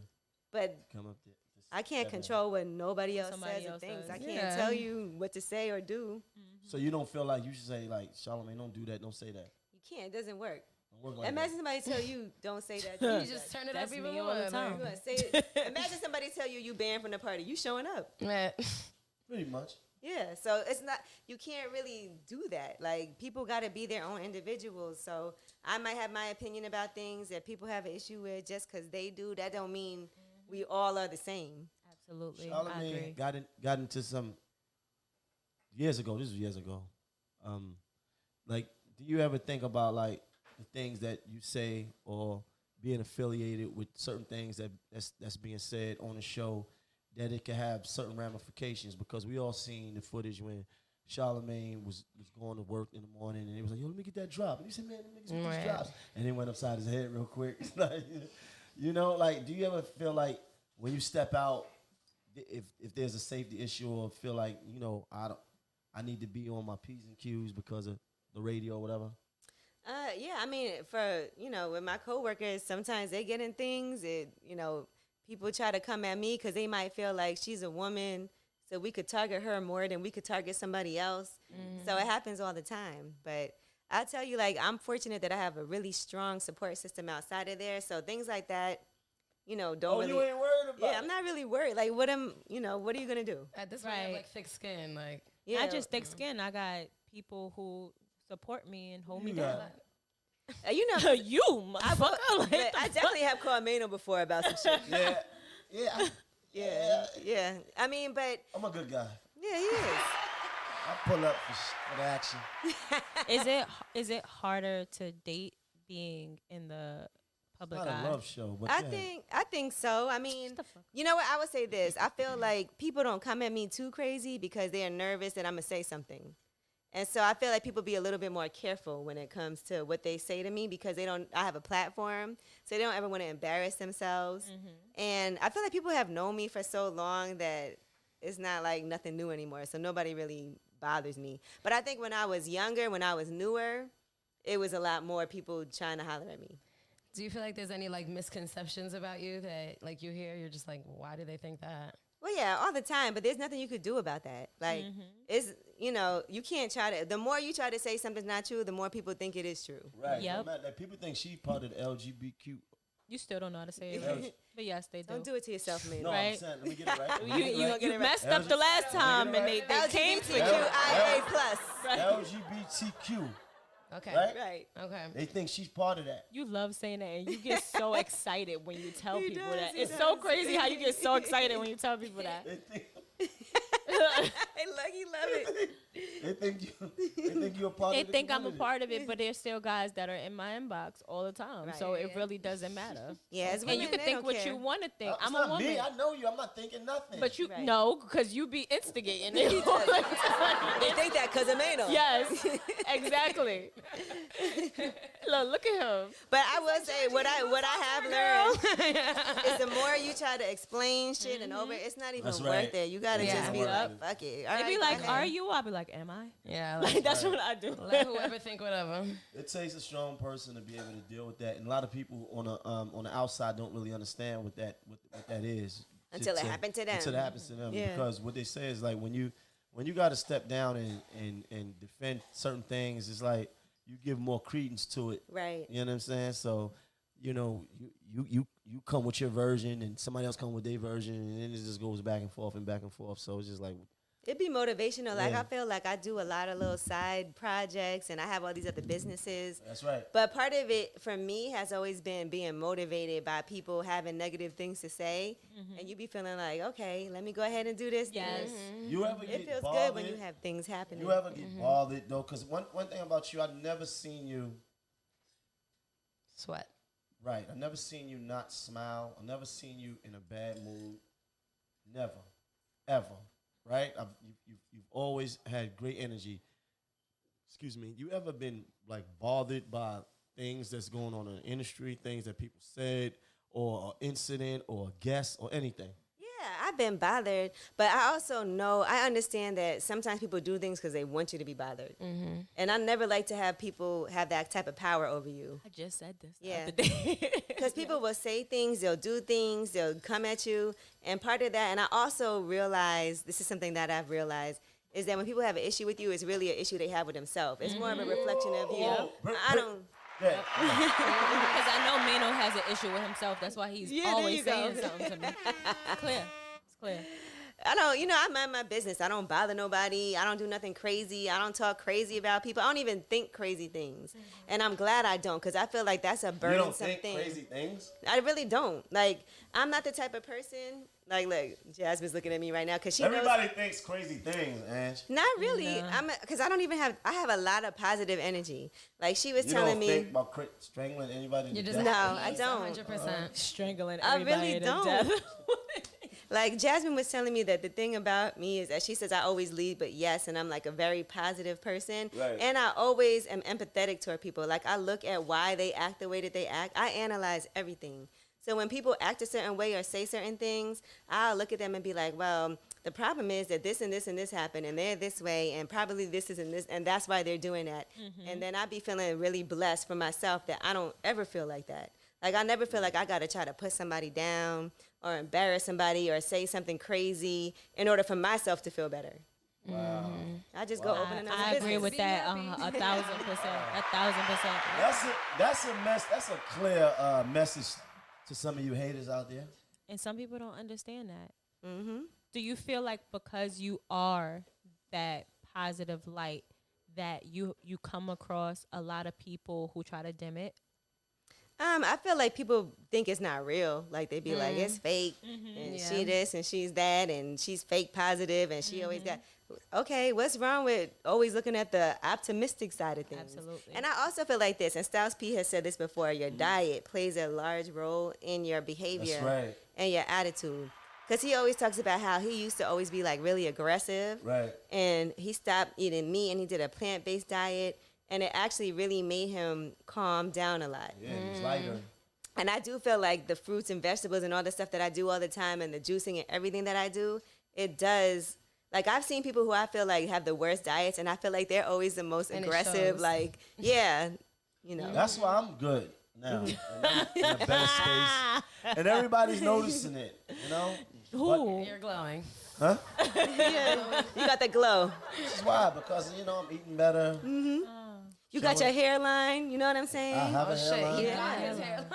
But come up there. I can't control what nobody else Somebody says or else thinks. does. I can't Yeah. tell you what to say or do. So you don't feel like you should say, like, Charlamagne, don't do that, don't say that. You can't. It doesn't work. Don't work like Imagine that. somebody tell you, don't say that. You just turn it That's up even me more. all the time. You gonna say it. Imagine somebody tell you banned from the party. You showing up. Right. Pretty much. Yeah. So it's not. You can't really do that. Like, people got to be their own individuals. So I might have my opinion about things that people have an issue with just because they do. That don't mean we all are the same. Absolutely. I agree. Charlamagne got into some years ago. This was years ago. Like, do you ever think about like the things that you say or being affiliated with certain things that's being said on the show, that it can have certain ramifications? Because we all seen the footage when Charlamagne was going to work in the morning, and he was like, yo, let me get that drop. And he said, man, them niggas get these drops. And then went upside his head real quick. It's like, like, do you ever feel like when you step out, if there's a safety issue, or feel like, I need to be on my P's and Q's because of the radio or whatever? Yeah, I mean, for, with my coworkers, sometimes they get in things. People try to come at me because they might feel like she's a woman, so we could target her more than we could target somebody else. So it happens all the time. But I tell you, like, I'm fortunate that I have a really strong support system outside of there. So things like that, don't really. You ain't worried about Yeah, I'm not really worried. Like, what are you gonna do? At this point, I have Right. like thick skin. Like, Yeah, Not just thick skin. I got people who support me and hold me You down. got- you You, motherfucker. Like, But I definitely have called Maino before about some shit. Yeah. Yeah. I mean, but I'm a good guy. yeah, he is. I pull up for the action. is it harder to date being in the public Not eye? a love show, but I think so. I mean, the fuck you know what? I would say this. I feel like people don't come at me too crazy because they are nervous that I'm gonna say something. And so I feel like people be a little bit more careful when it comes to what they say to me because I have a platform, so they don't ever want to embarrass themselves. And I feel like people have known me for so long that it's not like nothing new anymore. So nobody really bothers me. But I think when I was younger, when I was newer, it was a lot more people trying to holler at me. Do you feel like there's any like misconceptions about you that like you hear, you're just like, why do they think that? Well, yeah, all the time, but there's nothing you could do about that. Like, it's, you know, you can't try to, the more you try to say something's not true, the more people think it is true. Right. Yep. No matter, like, people think she's part of the LGBTQ. You still don't know how to say it right. But yes, they do. Don't do it to yourself, man. No, Right. I'm saying, let me get it right. You messed up the last time, and they came for you. LGBTQIA plus. LGBTQ. Okay. Right? Right. Okay. They think she's part of that. You love saying that, and you get so excited when you tell He people does, that. he It's does. so crazy how you get so excited when you tell people that. They think, Hey, look, he love it. they think you're a part They of the think I'm a community. part of it, but there's still guys that are in my inbox all the time. So Right. it really doesn't matter. Yeah, as And women, you can they think don't what care. you want to think. It's I'm not a woman. me. I know you. I'm not thinking nothing. But you Right. know, because you be instigating it. They think that because of Maino. Yes, exactly. Look at him. But I will say, what I have learned is the more you try to explain shit and over, it's not even That's worth right. it. You got to Yeah. just be Yeah. like, fuck it. They be like, "Are you?" I'll be like, "Am I?" Yeah. Like that's what I do. Let whoever think whatever. It takes a strong person to be able to deal with that, and a lot of people on the outside don't really understand what that is Until it happened to them. Until it happens to them, Yeah. because what they say is like when you got to step down and defend certain things, it's like you give more credence to it. Right. You know what I'm saying? So, you know, you come with your version, and somebody else come with their version, and then it just goes back and forth and back and forth. So it's just like. It'd be motivational. Like, Yeah. I feel like I do a lot of little side projects and I have all these other businesses. That's right. But part of it for me has always been being motivated by people having negative things to say. And you be feeling like, okay, let me go ahead and do this. Yes. You ever get It feels bothered? good when you have things happening. You ever get bothered though? Because one thing about you, I've never seen you. Sweat. Right. I've never seen you not smile. I've never seen you in a bad mood. Never. Ever. Right? You've always had great energy. Excuse me. You ever been like bothered by things that's going on in the industry, things that people said, or an incident, or a guest, or anything? Yeah, I've been bothered, but I also know, I understand that sometimes people do things because they want you to be bothered. And I never like to have people have that type of power over you. I just said this the Yeah. other day. Because people will say things, they'll do things, they'll come at you. And part of that, and I also realize, this is something that I've realized, is that when people have an issue with you, it's really an issue they have with themselves. It's more of a reflection of you. I don't. Yeah. Because I know Maino has an issue with himself. That's why he's Yeah, there always you go. saying something to me. It's clear. It's clear. I don't, I mind my business. I don't bother nobody. I don't do nothing crazy. I don't talk crazy about people. I don't even think crazy things. And I'm glad I don't, because I feel like that's a You burdensome don't think thing. crazy things? I really don't. Like, I'm not the type of person, like, look, Jasmine's looking at me right now, because she Everybody thinks crazy things, Ange. Not really. No. Because I don't even have, I have a lot of positive energy. Like, she was You telling don't me. think about strangling anybody to You're just death? No, I don't. 100%. Strangling I everybody really to don't. death. Like, Jasmine was telling me that the thing about me is that she says I always lead, but yes, and I'm like a very positive person. Right. And I always am empathetic toward people. Like, I look at why they act the way that they act. I analyze everything. So when people act a certain way or say certain things, I'll look at them and be like, well, the problem is that this and this and this happened, and they're this way, and probably this is and this, and that's why they're doing that. And then I be feeling really blessed for myself that I don't ever feel like that. Like, I never feel like I got to try to put somebody down or embarrass somebody or say something crazy in order for myself to feel better. Wow. I just go open another I business. agree with that 1,000%. 1,000%. That's a clear message to some of you haters out there. And some people don't understand that. Mm-hmm. Do you feel like because you are that positive light that you come across a lot of people who try to dim it? I feel like people think it's not real. Like, they be like, it's fake, and she this, and she's that, and she's fake positive, and she always got. Okay, what's wrong with always looking at the optimistic side of things? Absolutely. And I also feel like this, and Styles P has said this before, your diet plays a large role in your behavior That's right. and your attitude. Because he always talks about how he used to always be, like, really aggressive. Right. And he stopped eating meat, and he did a plant-based diet. And it actually really made him calm down a lot. Yeah, he's lighter. And I do feel like the fruits and vegetables and all the stuff that I do all the time and the juicing and everything that I do, it does. Like, I've seen people who I feel like have the worst diets, and I feel like they're always the most And it aggressive. shows. Like, yeah. You know. That's why I'm good now. And I'm in a better space. And everybody's noticing it, you know? Who? You're glowing. Huh? Yeah. You got that glow. This is why, because, you know, I'm eating better. You got your hairline. You know what I'm saying? I have a hairline. He Yeah. got his hair.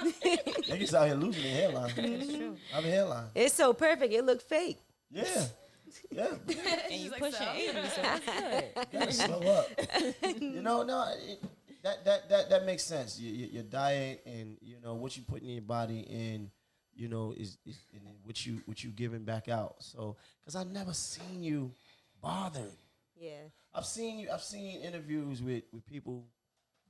Niggas out here losing their hairline. It's true. I have a hairline. It's so perfect. It looked fake. Yeah. Yeah. And you pushing 80, so it's good. You gotta slow up. You know, no, that makes sense. Your diet and, you know, what you put in your body and, you know, is and what you giving back out. So, because I've never seen you bothered. Yeah. I've seen interviews with people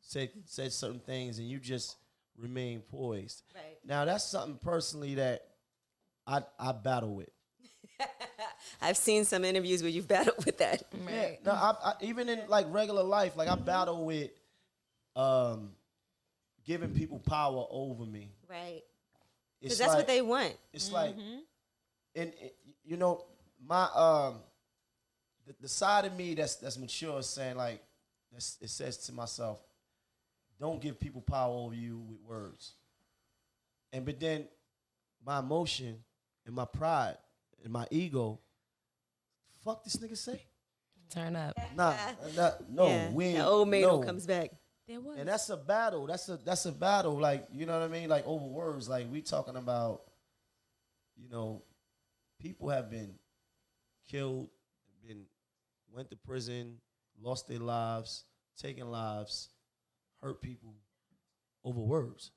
said certain things and you just remain poised. Right. Now that's something personally that I battle with. I've seen some interviews where you've battled with that. Yeah. No, I even in like regular life, like I battle with giving people power over me. Right. It's Because that's like, what they want. It's like, and you know, my the side of me that's mature is saying like, it says to myself, don't give people power over you with words. But then my emotion and my pride and my ego, fuck this nigga say. Turn up. No, Yeah. we ain't. The old Maino no. comes back. There was. And that's a battle. That's a battle. Like, you know what I mean? Like over words. Like we talking about, you know, people have been killed, went to prison, lost their lives, taken lives, hurt people over words.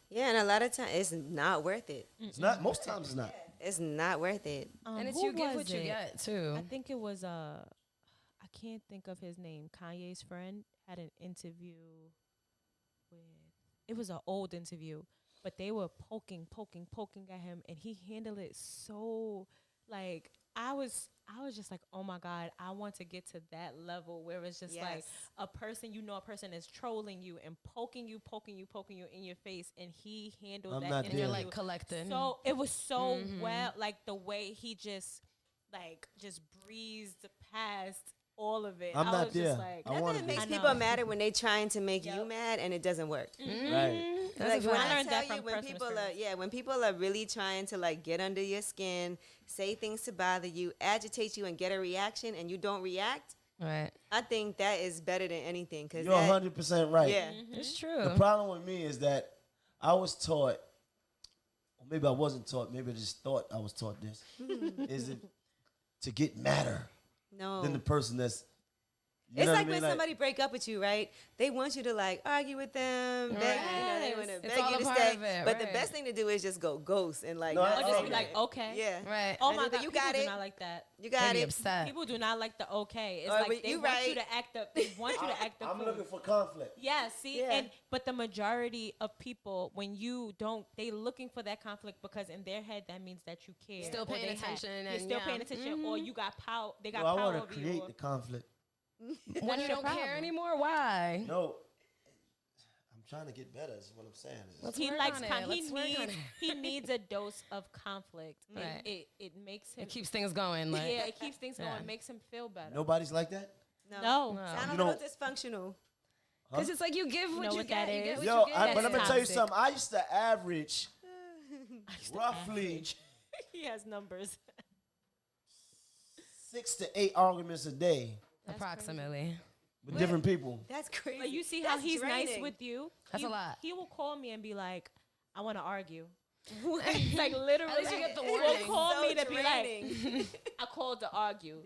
Yeah, and a lot of times it's not worth it. It's not. Most times it's not. It's not worth it. And it's who you give was what you it? get, too. I think it was I can't think of his name. Kanye's friend had an interview with. It was an old interview, but they were poking at him, and he handled it so like I was just like, oh my God, I want to get to that level where it's just like a person is trolling you and poking you in your face, and he handled I'm that. not And you're there. like collecting. So it was so well, like the way he just breezed past all of it. I'm I not was there. Just like, I want It to makes be. people mad when they trying to make you mad and it doesn't work. Right. That's Like a when fact. I learned tell that you, from when personal people experience. when people are really trying to like get under your skin, say things to bother you, agitate you, and get a reaction, and you don't react, Right. I think that is better than anything. Because You're 100% right. yeah, It's true. The problem with me is that I was taught, or maybe I wasn't taught, maybe I just thought I was taught this, is it to get madder no. than the person that's, you It's know like what I mean? when somebody break up with you, right? They want you to like argue with them, beg, they want to It's beg all you a to part stay. of it, But the right. best thing to do is just go ghost and like No, not I or just say be like, that. okay. Yeah. Right. Oh And my you God, you people got do it. not like that. You They got be it. upset. People do not like the okay. It's Or like they you want you right. to act up. They want you to act the I'm fool. looking for conflict. Yeah, see, Yeah. but the majority of people, when you don't, they looking for that conflict because in their head that means that you care. Still or paying they have- attention You're and still yeah. paying attention, or you got power. They got No, I power want over to you. create or- the conflict. When you the don't care problem? anymore, why? No, I'm trying to get better is what I'm saying. Let's He work likes. on it. He Let's work on needs. it. He needs a dose of conflict. Right. It makes him. It keeps things going. Like, yeah, it keeps things going. Yeah. Makes him feel better. Nobody's like that? No. No. Sound a You little know- dysfunctional. Because it's like you give what know you what get. that You get is? what Yo, you get. but I'm That's going to tell you toxic. something. I used to average roughly He has numbers. 6 to 8 arguments a day Approximately. with different people. That's crazy. But you see how That's he's nice draining. with you. That's a lot. He will call me and be like, "I want to argue." Like literally, At least you get the he will warning. call So me to be draining. like, "I called to argue."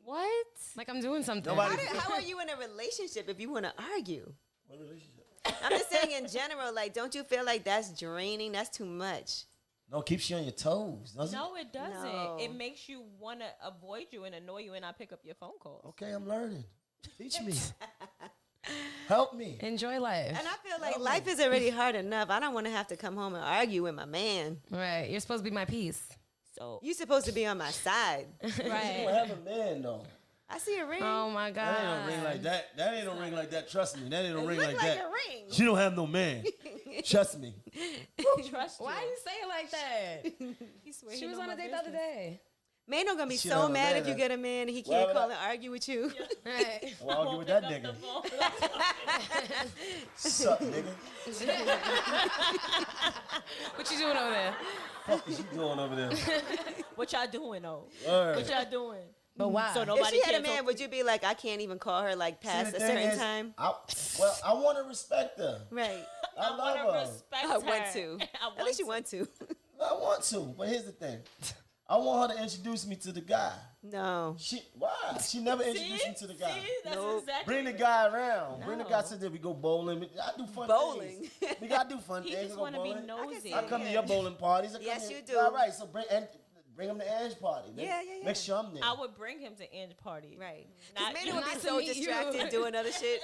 What? Like I'm doing something. Nobody- How are you in a relationship if you want to argue? What relationship? I'm just saying in general, like, don't you feel like that's draining? That's too much. No, keeps you on your toes, doesn't No, it doesn't. No. It makes you want to avoid you and annoy you and not pick up your phone calls. it? Okay, I'm learning. Teach me. Help me. Enjoy life. And I feel like life is already hard enough. I don't want to have to come home and argue with my man. Right. You're supposed to be my peace. So You supposed to be on my side. You don't right. have a man, though. I see a ring. Oh my God. That ain't no ring like that. That ain't no ring like that. Trust me. That ain't no ring Look like like that. a ring. She don't have no man. Trust me. Trust Why you. you say it like that? He swear She he was know on a my date the other business. day. Maino gonna be She so don't mad know if you that. get him in and he Well, can't call and argue with you. Right. I'll argue with that nigga. Sup, nigga? What you doing over there? Fuck is you doing over there? What y'all doing though? Word. What y'all doing? But why? So If nobody she had a can man, talk. would you be like, I can't even call her like See, past the a thing certain is, time? I want to respect her. Right. I wanna love her. respect I her. want to. I At least you want to. I want to, but here's the thing. I want her to introduce me to the guy. No. Why? She never introduced me to the guy. See, that's Nope. exactly Bring the it. guy around. Bring the guy No. to there. We go bowling. I do fun Bowling. things. We gotta do fun He things. just We go want to be bowling. nosy. I come to your bowling parties. I come Yes, to- you do. All right, so bring him to Ange's party. Yeah. Make sure I'm there. I would bring him to Ange party. Right. Not- Because Maino would be Not to so meet you. distracted doing other shit.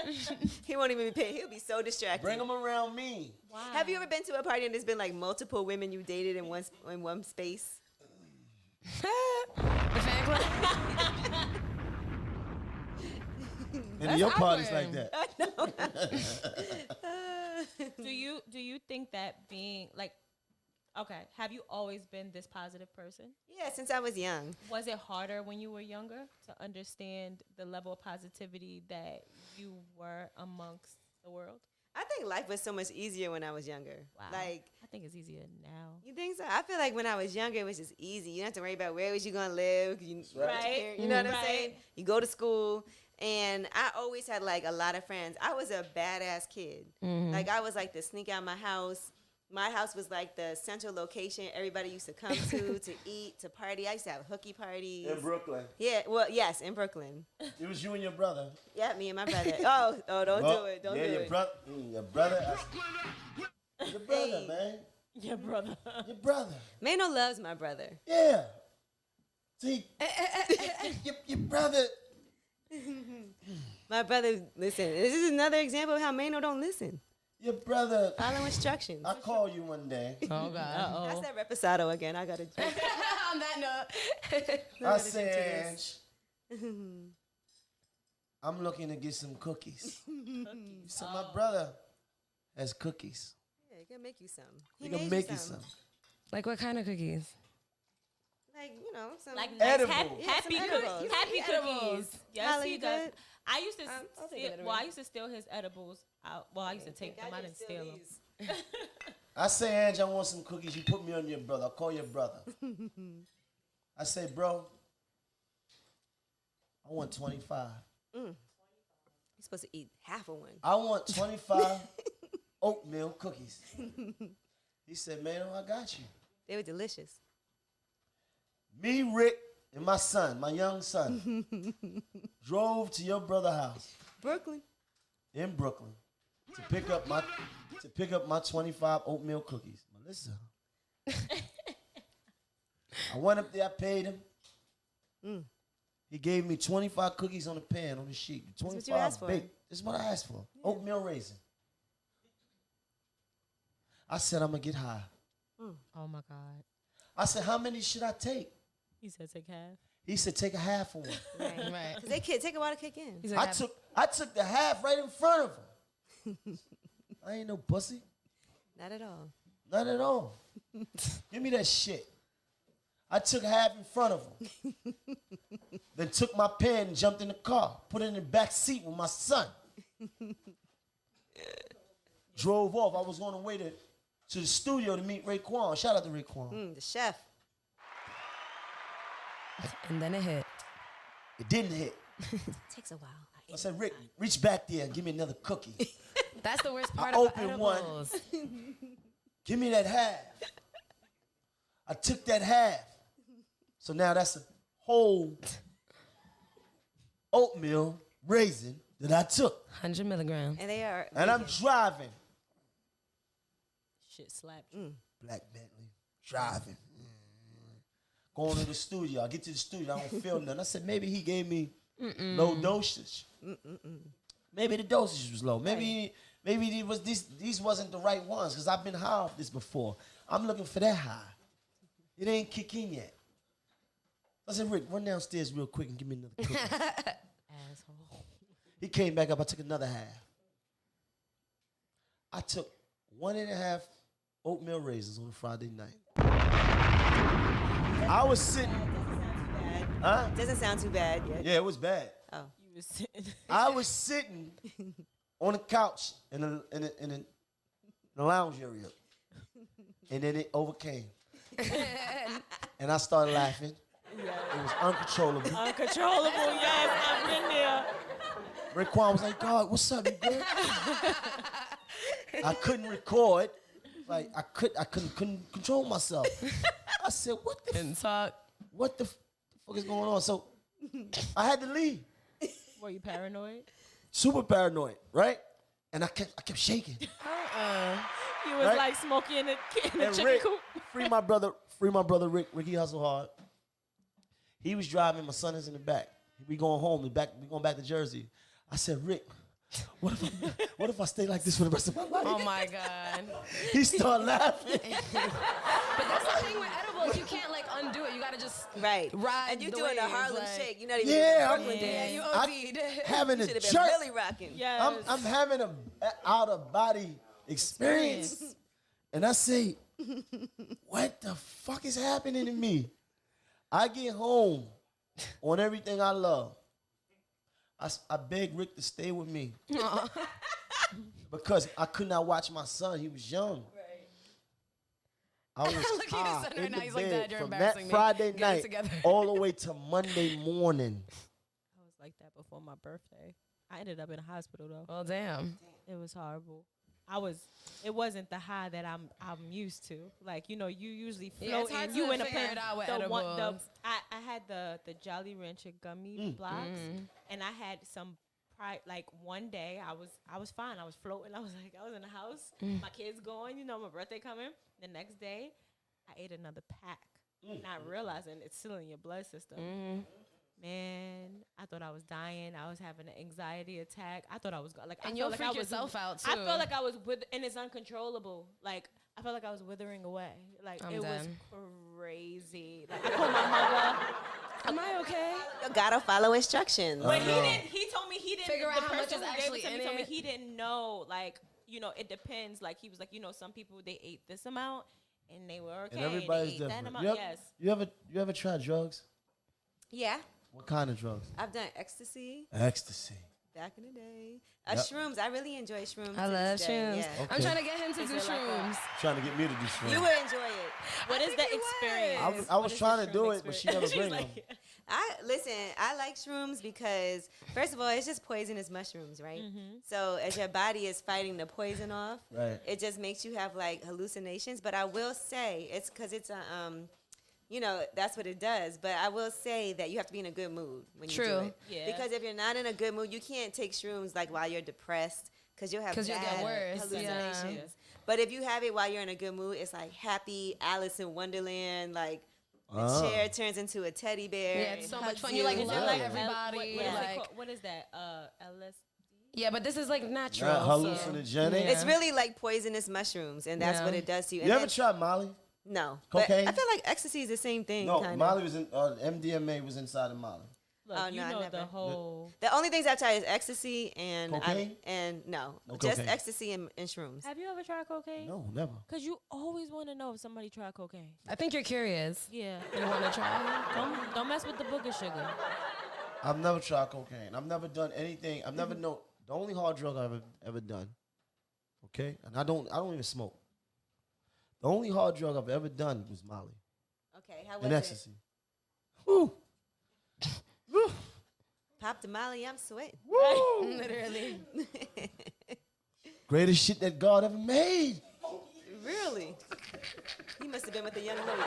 He won't even be paying. He'll be so distracted. Bring him around me. Wow. Have you ever been to a party and there's been like multiple women you dated in one space? The fan club? And your That's parties awkward. like that. Do you think that being like, okay, have you always been this positive person? Yeah, since I was young. Was it harder when you were younger to understand the level of positivity that you were amongst the world? I think life was so much easier when I was younger. Wow. Like, I think it's easier now. you think so? I feel like when I was younger, it was just easy. You didn't have to worry about where was you gonna live. Right. You know what I'm Right. saying? You go to school, and I always had like a lot of friends. I was a badass kid. Like I was like to sneak out my house. My house was like the central location everybody used to come to eat, to party. I used to have hooky parties. In Brooklyn. Yeah, well, yes, in Brooklyn. It was you and your brother. Yeah, me and my brother. Oh, don't Well, do it. Don't yeah, do your it. Your brother. Your brother, Hey. man. Yeah, brother. Your brother. Maino loves my brother. Yeah. See, your brother. My brother, listen, this is another example of how Maino don't listen. Your brother. Follow instructions. I called you one day. Oh, God. That's that reposado again. I gotta drink. On that note. I said, Ange, I'm looking to get some cookies. So my brother has cookies. Yeah, he can make you some. He can make you some. Like, what kind of cookies? Like, you know, some. Like Edible. happy, Yeah, happy, some cookies. edibles. Happy Edibles. cookies. Yes, Hala, he you does. good? I used to I'll take steal, an well, I edible. used to steal his edibles out. Well, I used to take them. I didn't steal them. I say, Ange, I want some cookies. You put me on your brother. I call your brother. I say, bro, I want 25. You're supposed to eat half of one. I want 25 oatmeal cookies. He said, man, I got you. They were delicious. Me, Rick, and my son, my young son, drove to your brother's house Brooklyn. in Brooklyn to pick up my 25 oatmeal cookies. Melissa. I went up there, I paid him. He gave me 25 cookies on the pan, on the sheet. what 25 you asked for. baked. This is what I asked for. Oatmeal raisin. I said, I'm going to get high. Oh my God. I said, how many should I take? He said take half. He said, take a half of one. Right. Right. Because they take a while to kick in. He's like, I took the half right in front of him. I ain't no pussy. Not at all. Not at all. Give me that shit. I took half in front of him. Then took my pen and jumped in the car. Put it in the back seat with my son. Drove off. I was on the way to the studio to meet Raekwon. Shout out to Raekwon. The chef. and then it hit. It didn't hit. Takes a while. I said, Rick, reach back there and give me another cookie. That's the worst part I about opened one. edibles. Give me that half. I took that half. So now that's a whole oatmeal raisin that I took. 100 milligrams. And they are. And I'm driving. Shit slapped you. Black Bentley. Driving. Going to the studio. I get to the studio. I don't feel nothing. I said, maybe he gave me low dosage. Maybe the dosage was low. Maybe these wasn't the right ones because I've been high off this before. I'm looking for that high. It ain't kick in yet. I said, Rick, run downstairs real quick and give me another cookie. Asshole. He came back up. I took another half. I took 1.5 oatmeal raisins on a Friday night. I was sitting. bad. Huh? Doesn't sound too bad yet. Yeah, it was bad. Oh. You was sitting. I was sitting on the couch in the lounge area, and then it overcame, and I started laughing. Yeah. It was uncontrollable. Uncontrollable, yes, I've been there. Raekwon was like, "God, what's up, you good?" I couldn't record. Like I couldn't control myself. I said, And talk. what the fuck is going on? So I had to leave. Were you paranoid? Super paranoid, right? And I kept shaking. You was Right? like Smokey in a And chicken Rick, coop. free my brother Ricky Hustle Hard. He was driving, my son is in the back. We going home, we going back to Jersey. I said, Rick, what if I stay like this for the rest of my life? Oh my God. He started laughing. But that's the thing with edibles. You can't like undo it. You gotta just Right. ride. And you the doing a waves, Harlem like- Shake. You're not even Yeah, doing Brooklyn Yeah, dance. you I- OD'd. having a Should have been jerk. really rocking. Yes. I'm having a out of body experience. And I say, what the fuck is happening to me? I get home on everything I love. I beg Rick to stay with me. Because I could not watch my son. He was young. I was Look at your high son in right now. the He's like, bed "Dad, you're from that embarrassing me. Friday Get it night together." all the way to Monday morning. I was like that before my birthday. I ended up in a hospital though. Well, damn. It was horrible. It wasn't the high that I'm used to. Like, you usually Yeah, float it's hard in. You to in a figure pen. it out with I had the Jolly Rancher gummy blocks, and I had some like one day I was fine. I was floating. I was in the house. My kids going. My birthday coming. The next day, I ate another pack, not realizing it's still in your blood system. Man, I thought I was dying. I was having an anxiety attack. I thought I was like, And I you'll felt freak like I was, yourself out, I too. felt like I was and it's uncontrollable. Like I felt like I was withering away. Like I'm it was done. crazy. Like I called my mother. Am I okay? You gotta follow instructions. But he didn't. He told me he didn't. Figure out the how much person is who gave actually it to me in told me it. he didn't know. Like it depends. Like he was like, some people they ate this amount and they were okay. And everybody's they ate different. that amount. Yes. You ever tried drugs? Yeah. What kind of drugs? I've done ecstasy Ecstasy. back in the day. Yep. Shrooms. I really enjoy shrooms. I to love this day, shrooms. Yeah. Okay. I'm trying to get him to do Is it like shrooms. Trying to get me to do shrooms. You would enjoy it. What is the think you would. experience? I What was is trying the to do shroom it, but she never experience? bring She's them. I like shrooms because first of all, it's just poisonous mushrooms, right? So as your body is fighting the poison off, Right. it just makes you have like hallucinations. But I will say it's because it's a that's what it does. But I will say that you have to be in a good mood when you do True. it. Yeah. Because if you're not in a good mood, you can't take shrooms like while you're depressed because you'll have 'Cause you'll get bad worse, hallucinations. yeah. But if you have it while you're in a good mood, it's like happy Alice in Wonderland, like. The Ah. chair turns into a teddy bear. Yeah, it's and so much hugs fun. You like you. love Yeah. everybody. What is it like, called? What is that? LSD. yeah, but this is like natural. Not so- hallucinogenic. Yeah. It's really like poisonous mushrooms, and that's Yeah. what it does to you. You And ever then- tried Molly? No. Cocaine? But I feel like ecstasy is the same thing. No, kind Molly was in MDMA was inside of Molly. Look, Oh, you no, I know never. the whole. The only things I've tried is ecstasy and Cocaine? no, No just cocaine. ecstasy and shrooms. Have you ever tried cocaine? No, never. Cause you always want to know if somebody tried cocaine. I think you're curious. Yeah. You want to try? Don't mess with the booger sugar. I've never tried cocaine. I've never done anything. I've never known the only hard drug I've ever done. Okay, and I don't even smoke. The only hard drug I've ever done was Molly Okay, how was and it? ecstasy. Woo. Woo. Pop the Molly, I'm sweating. Woo. Literally. Greatest shit that God ever made. Really? He must have been with a young lady.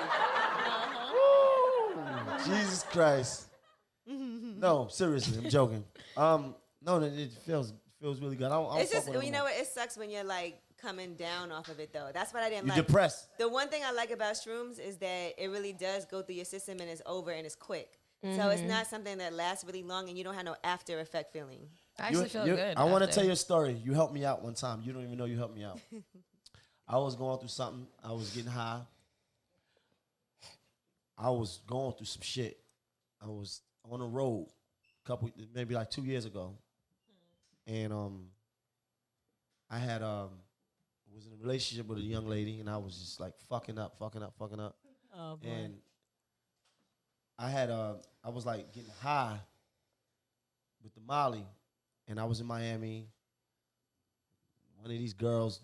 Jesus Christ. No, seriously, I'm joking. No, it feels really good. I don't It's fuck just with it you no know more. what? It sucks when you're like coming down off of it though. That's what I didn't You're like. depressed. The one thing I like about shrooms is that it really does go through your system and it's over and it's quick. So it's not something that lasts really long and you don't have no after effect feeling. I actually feel good. I want to after. tell you a story. You helped me out one time. You don't even know you helped me out. I was going through something. I was getting high. I was going through some shit. I was on the road maybe like 2 years ago. And I had was in a relationship with a young lady and I was just like fucking up. Oh boy. And I was like getting high with the Molly, and I was in Miami. One of these girls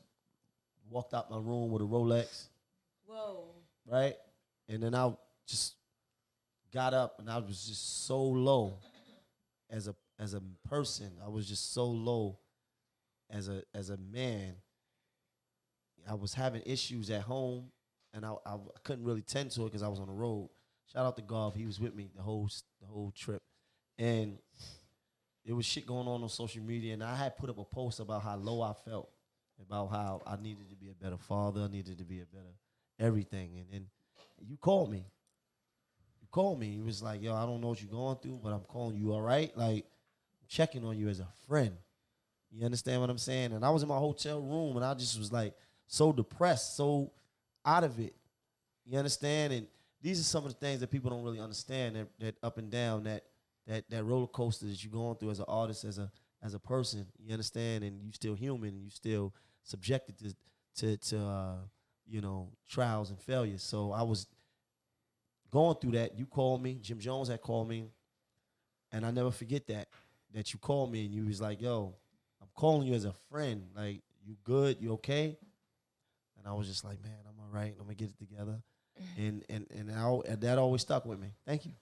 walked out my room with a Rolex, Whoa. right? And then I just got up, and I was just so low as a person. I was just so low as a man. I was having issues at home, and I couldn't really tend to it because I was on the road. Shout out to Golf. He was with me the whole trip. And there was shit going on social media, and I had put up a post about how low I felt, about how I needed to be a better father, I needed to be a better everything. And then you called me. You called me. You was like, yo, I don't know what you're going through, but I'm calling you, all right? Like, I'm checking on you as a friend. You understand what I'm saying? And I was in my hotel room, and I just was like so depressed, so out of it. You understand? And these are some of the things that people don't really understand, that up and down, that roller coaster that you're going through as an artist, as a person. You understand? And you still human, and you still subjected to trials and failures. So I was going through that. You called me. Jim Jones had called me, and I never forget that you called me, and you was like, yo, I'm calling you as a friend. Like, you good? You okay? And I was just like, man, I'm all right. I'm gonna get it together. And that always stuck with me. Thank you.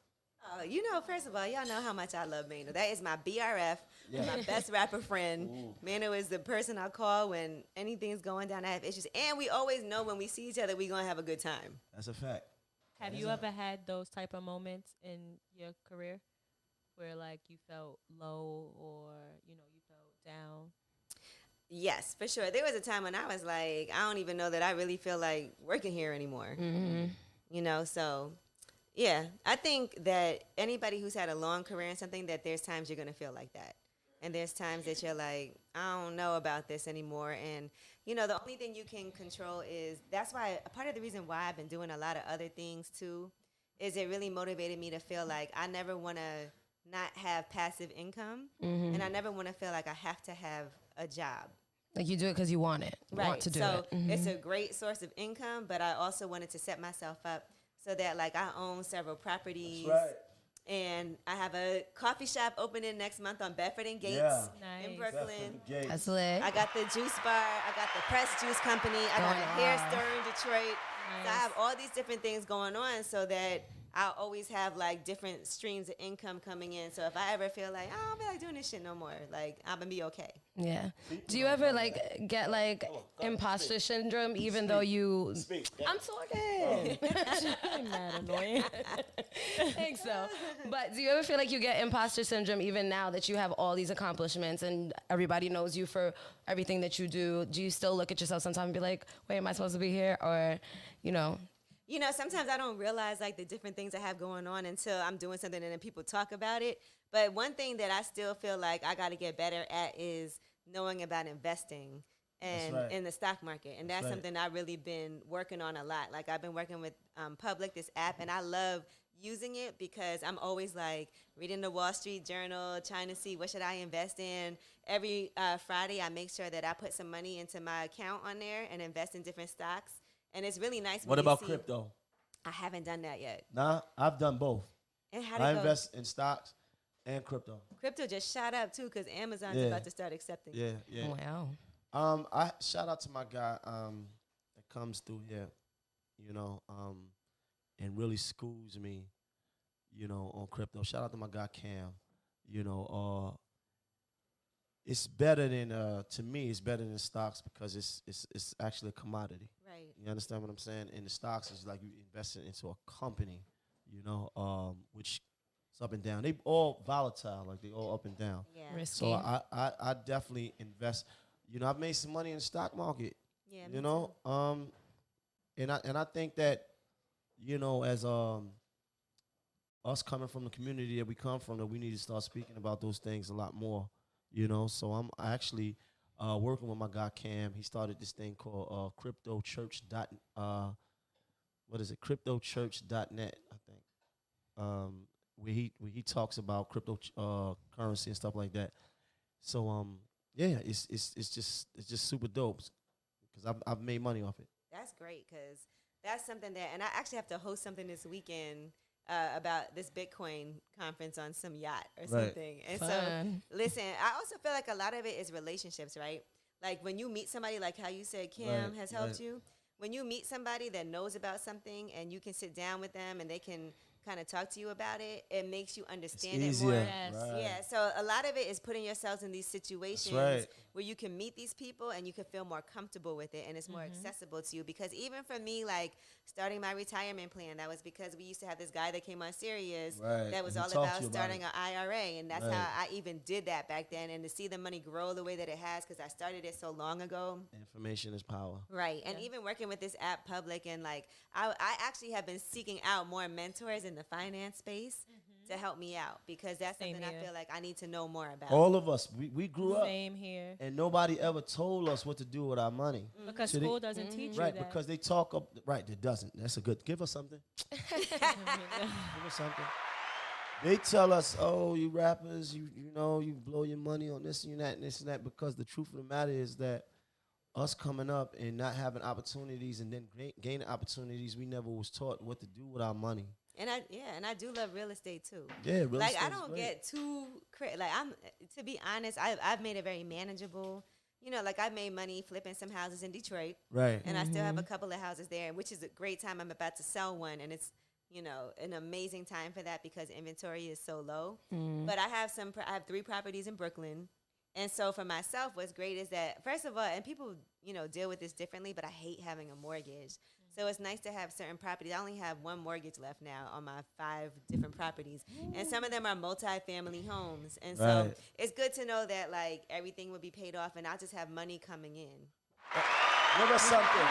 First of all, y'all know how much I love Maino. That is my BRF, my best rapper friend. Ooh. Maino is the person I call when anything's going down, I have issues. And we always know when we see each other, we're going to have a good time. That's a fact. Have you ever had those type of moments in your career where like you felt low or you felt down? Yes, for sure. There was a time when I was like, I don't even know that I really feel like working here anymore. Mm-hmm. So yeah, I think that anybody who's had a long career in something, that there's times you're going to feel like that. And there's times that you're like, I don't know about this anymore. And, the only thing you can control is, that's why, a part of the reason why I've been doing a lot of other things too, is it really motivated me to feel like I never want to not have passive income. Mm-hmm. And I never want to feel like I have to have a job. Like you do it because you want it. Right. Want to do so it. Mm-hmm. it's a great source of income, but I also wanted to set myself up so that like I own several properties. That's right. And I have a coffee shop opening next month on Bedford and Gates in Nice. Brooklyn. That's lit. I got the juice bar. I got the press juice company. I got a hair store in Detroit. So I have all these different things going on so that I'll always have like different streams of income coming in. So if I ever feel like, I don't feel like doing this shit no more, like I'm gonna be okay. Yeah. Do you ever like get like imposter syndrome even though you? I'm talking. I'm mad annoying. I think so. But do you ever feel like you get imposter syndrome even now that you have all these accomplishments and everybody knows you for everything that you do? Do you still look at yourself sometimes and be like, wait, am I supposed to be here? Or, sometimes I don't realize like the different things I have going on until I'm doing something and then people talk about it. But one thing that I still feel like I got to get better at is knowing about investing and in the stock market. And that's something I've really been working on a lot. Like I've been working with Public, this app, and I love using it because I'm always like reading the Wall Street Journal, trying to see what should I invest in. Every Friday, I make sure that I put some money into my account on there and invest in different stocks. And it's really nice. What about crypto? I haven't done that yet. Nah, I've done both. And how I invest in stocks and crypto. Crypto just shot up too because Amazon's about to start accepting. Yeah. wow. I shout out to my guy that comes through here, and really schools me, on crypto. Shout out to my guy Cam. It's better than to me. It's better than stocks because it's actually a commodity. Right. You understand what I'm saying? In the stocks, it's like you investing into a company, which is up and down. They all volatile, like they all up and down. Yeah. Risky. So I definitely invest. I've made some money in the stock market. Yeah. And I think that, as us coming from the community that we come from, that we need to start speaking about those things a lot more. So I'm actually working with my guy Cam. He started this thing called cryptochurch.net, cryptochurch.net, I think, where he talks about crypto currency and stuff like that. So it's just super dope because I've made money off it. That's great because that's something that, and I actually have to host something this weekend about this Bitcoin conference on some yacht or Right. something. And Fun. so, listen, I also feel like a lot of it is relationships, right? Like when you meet somebody, like how you said Kim Right, has helped right. you. When you meet somebody that knows about something and you can sit down with them and they can kind of talk to you about it, it makes you understand it more. easier. Yes. Right. Yeah, so a lot of it is putting yourselves in these situations right. where you can meet these people and you can feel more comfortable with it and it's more accessible to you. Because even for me, like starting my retirement plan, that was because we used to have this guy that came on Sirius Right, that was and he all talked about to you about starting it. an IRA. And that's Right. how I even did that back then. And to see the money grow the way that it has, because I started it so long ago. Information is power. Right. And even working with this app Public and like I actually have been seeking out more mentors in the finance space to help me out because that's Same something here. I feel like I need to know more about. All of us, we grew up, Same here. and nobody ever told us what to do with our money. Because So they- school doesn't teach you Right, that. because they talk up. Right, it doesn't. That's a good. Give us something. Give us something. They tell us, oh, you rappers, you know, you blow your money on this and that and this and that. Because the truth of the matter is that us coming up and not having opportunities and then gaining opportunities, we never was taught what to do with our money. And I do love real estate too. Yeah, real Like I estate's don't great. get too like I'm to be honest, I've made it very manageable. You know, like I made money flipping some houses in Detroit. Right. And I still have a couple of houses there, which is a great time. I'm about to sell one, and it's, you know, an amazing time for that because inventory is so low. But I have I have 3 properties in Brooklyn. And so for myself, what's great is that, first of all, and people, you know, deal with this differently, but I hate having a mortgage. So it's nice to have certain properties. I only have 1 mortgage left now on my 5 different properties. And some of them are multi-family homes. And so Right. it's good to know that, like, everything will be paid off and I'll just have money coming in. Give us something.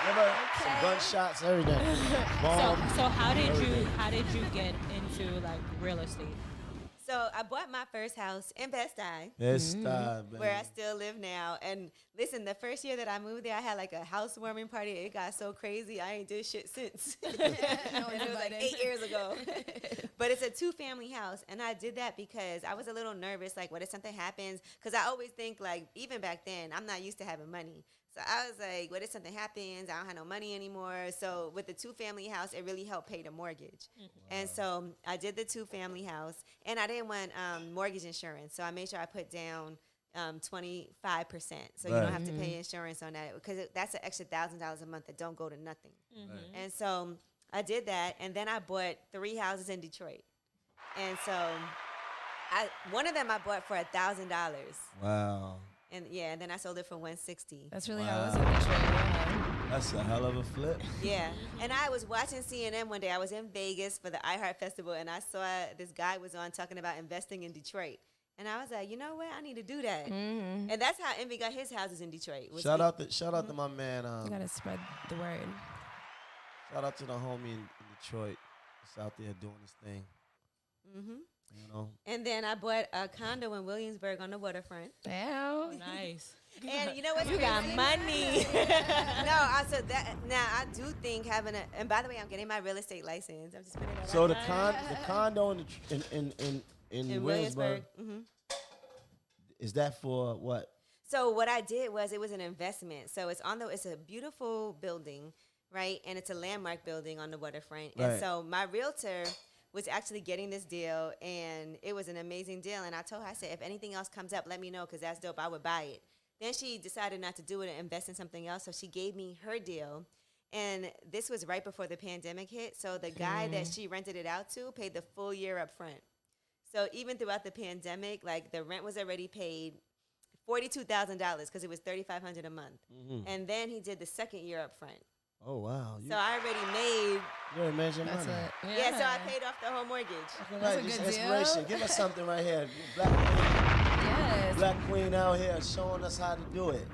Give us some gunshots, everything. Bomb. So how did you get into like real estate? So I bought my first house in Best-Eye, Best time, baby. where I still live now. And listen, the first year that I moved there, I had like a housewarming party. It got so crazy, I ain't did shit since. And it was like 8 years ago. But it's a 2-family house. And I did that because I was a little nervous. Like, what if something happens? Because I always think, like, even back then, I'm not used to having money. So I was like, what if something happens? I don't have no money anymore. So with the 2-family house, it really helped pay the mortgage. And so I did the 2-family house. And I didn't want mortgage insurance. So I made sure I put down 25%. So you Right. don't have to pay insurance on that. Because that's an extra $1,000 a month that don't go to nothing. And so I did that. And then I bought 3 houses in Detroit. And so one of them I bought for $1,000. Wow. And yeah, and then I sold it for $160. That's really how it was in Detroit. Yeah. That's a hell of a flip. Yeah, and I was watching CNN one day. I was in Vegas for the iHeart Festival, and I saw this guy was on talking about investing in Detroit. And I was like, you know what? I need to do that. And that's how Envy got his houses in Detroit. was Shout he- out to my man. You gotta spread the word. Shout out to the homie in Detroit. He's out there doing his thing. You know. And then I bought a condo in Williamsburg on the waterfront. Damn. Nice. And you know what's You got crazy? money. Now I do think having and by the way, I'm getting my real estate license. I'm just putting that So out the there. condo in Williamsburg, is that for what? So what I did was it was an investment. So it's a beautiful building, right? And it's a landmark building on the waterfront. Right. And so my realtor was actually getting this deal, and it was an amazing deal. And I told her, I said, if anything else comes up, let me know, because that's dope. I would buy it. Then she decided not to do it and invest in something else. So she gave me her deal. And this was right before the pandemic hit. So the guy that she rented it out to paid the full year up front. So even throughout the pandemic, like the rent was already paid $42,000 because it was $3,500 a month. And then he did the second year up front. Oh wow! So I already made, You already made your That's money. it. yeah, so I paid off the whole mortgage. All That's right, a just good inspiration. deal. Give us something right here. Yes. Black Queen out here showing us how to do it.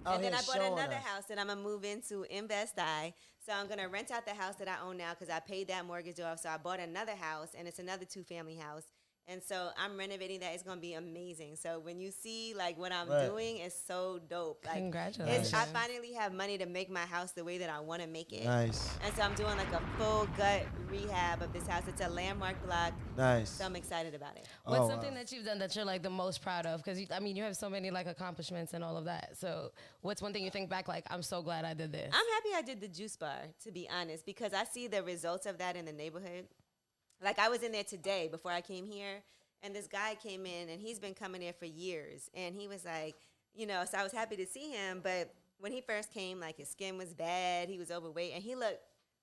Out And then here I bought showing another us. house that I'm going to move into in Best-Eye. So I'm going to rent out the house that I own now because I paid that mortgage off. So I bought another house, and it's another 2-family house. And so I'm renovating that. It's gonna be amazing. So when you see like what I'm Right. doing, it's so dope. Like Congratulations. I finally have money to make my house the way that I want to make it. Nice. And so I'm doing like a full gut rehab of this house. It's a landmark block. Nice. So I'm excited about it. What's Oh, something wow. that you've done that you're like the most proud of? Because I mean, you have so many like accomplishments and all of that. So what's one thing you think back like, I'm so glad I did this? I'm happy I did the juice bar, to be honest, because I see the results of that in the neighborhood. Like I was in there today before I came here, and this guy came in, and he's been coming there for years. And he was like, you know, so I was happy to see him. But when he first came, like his skin was bad, he was overweight, and he looked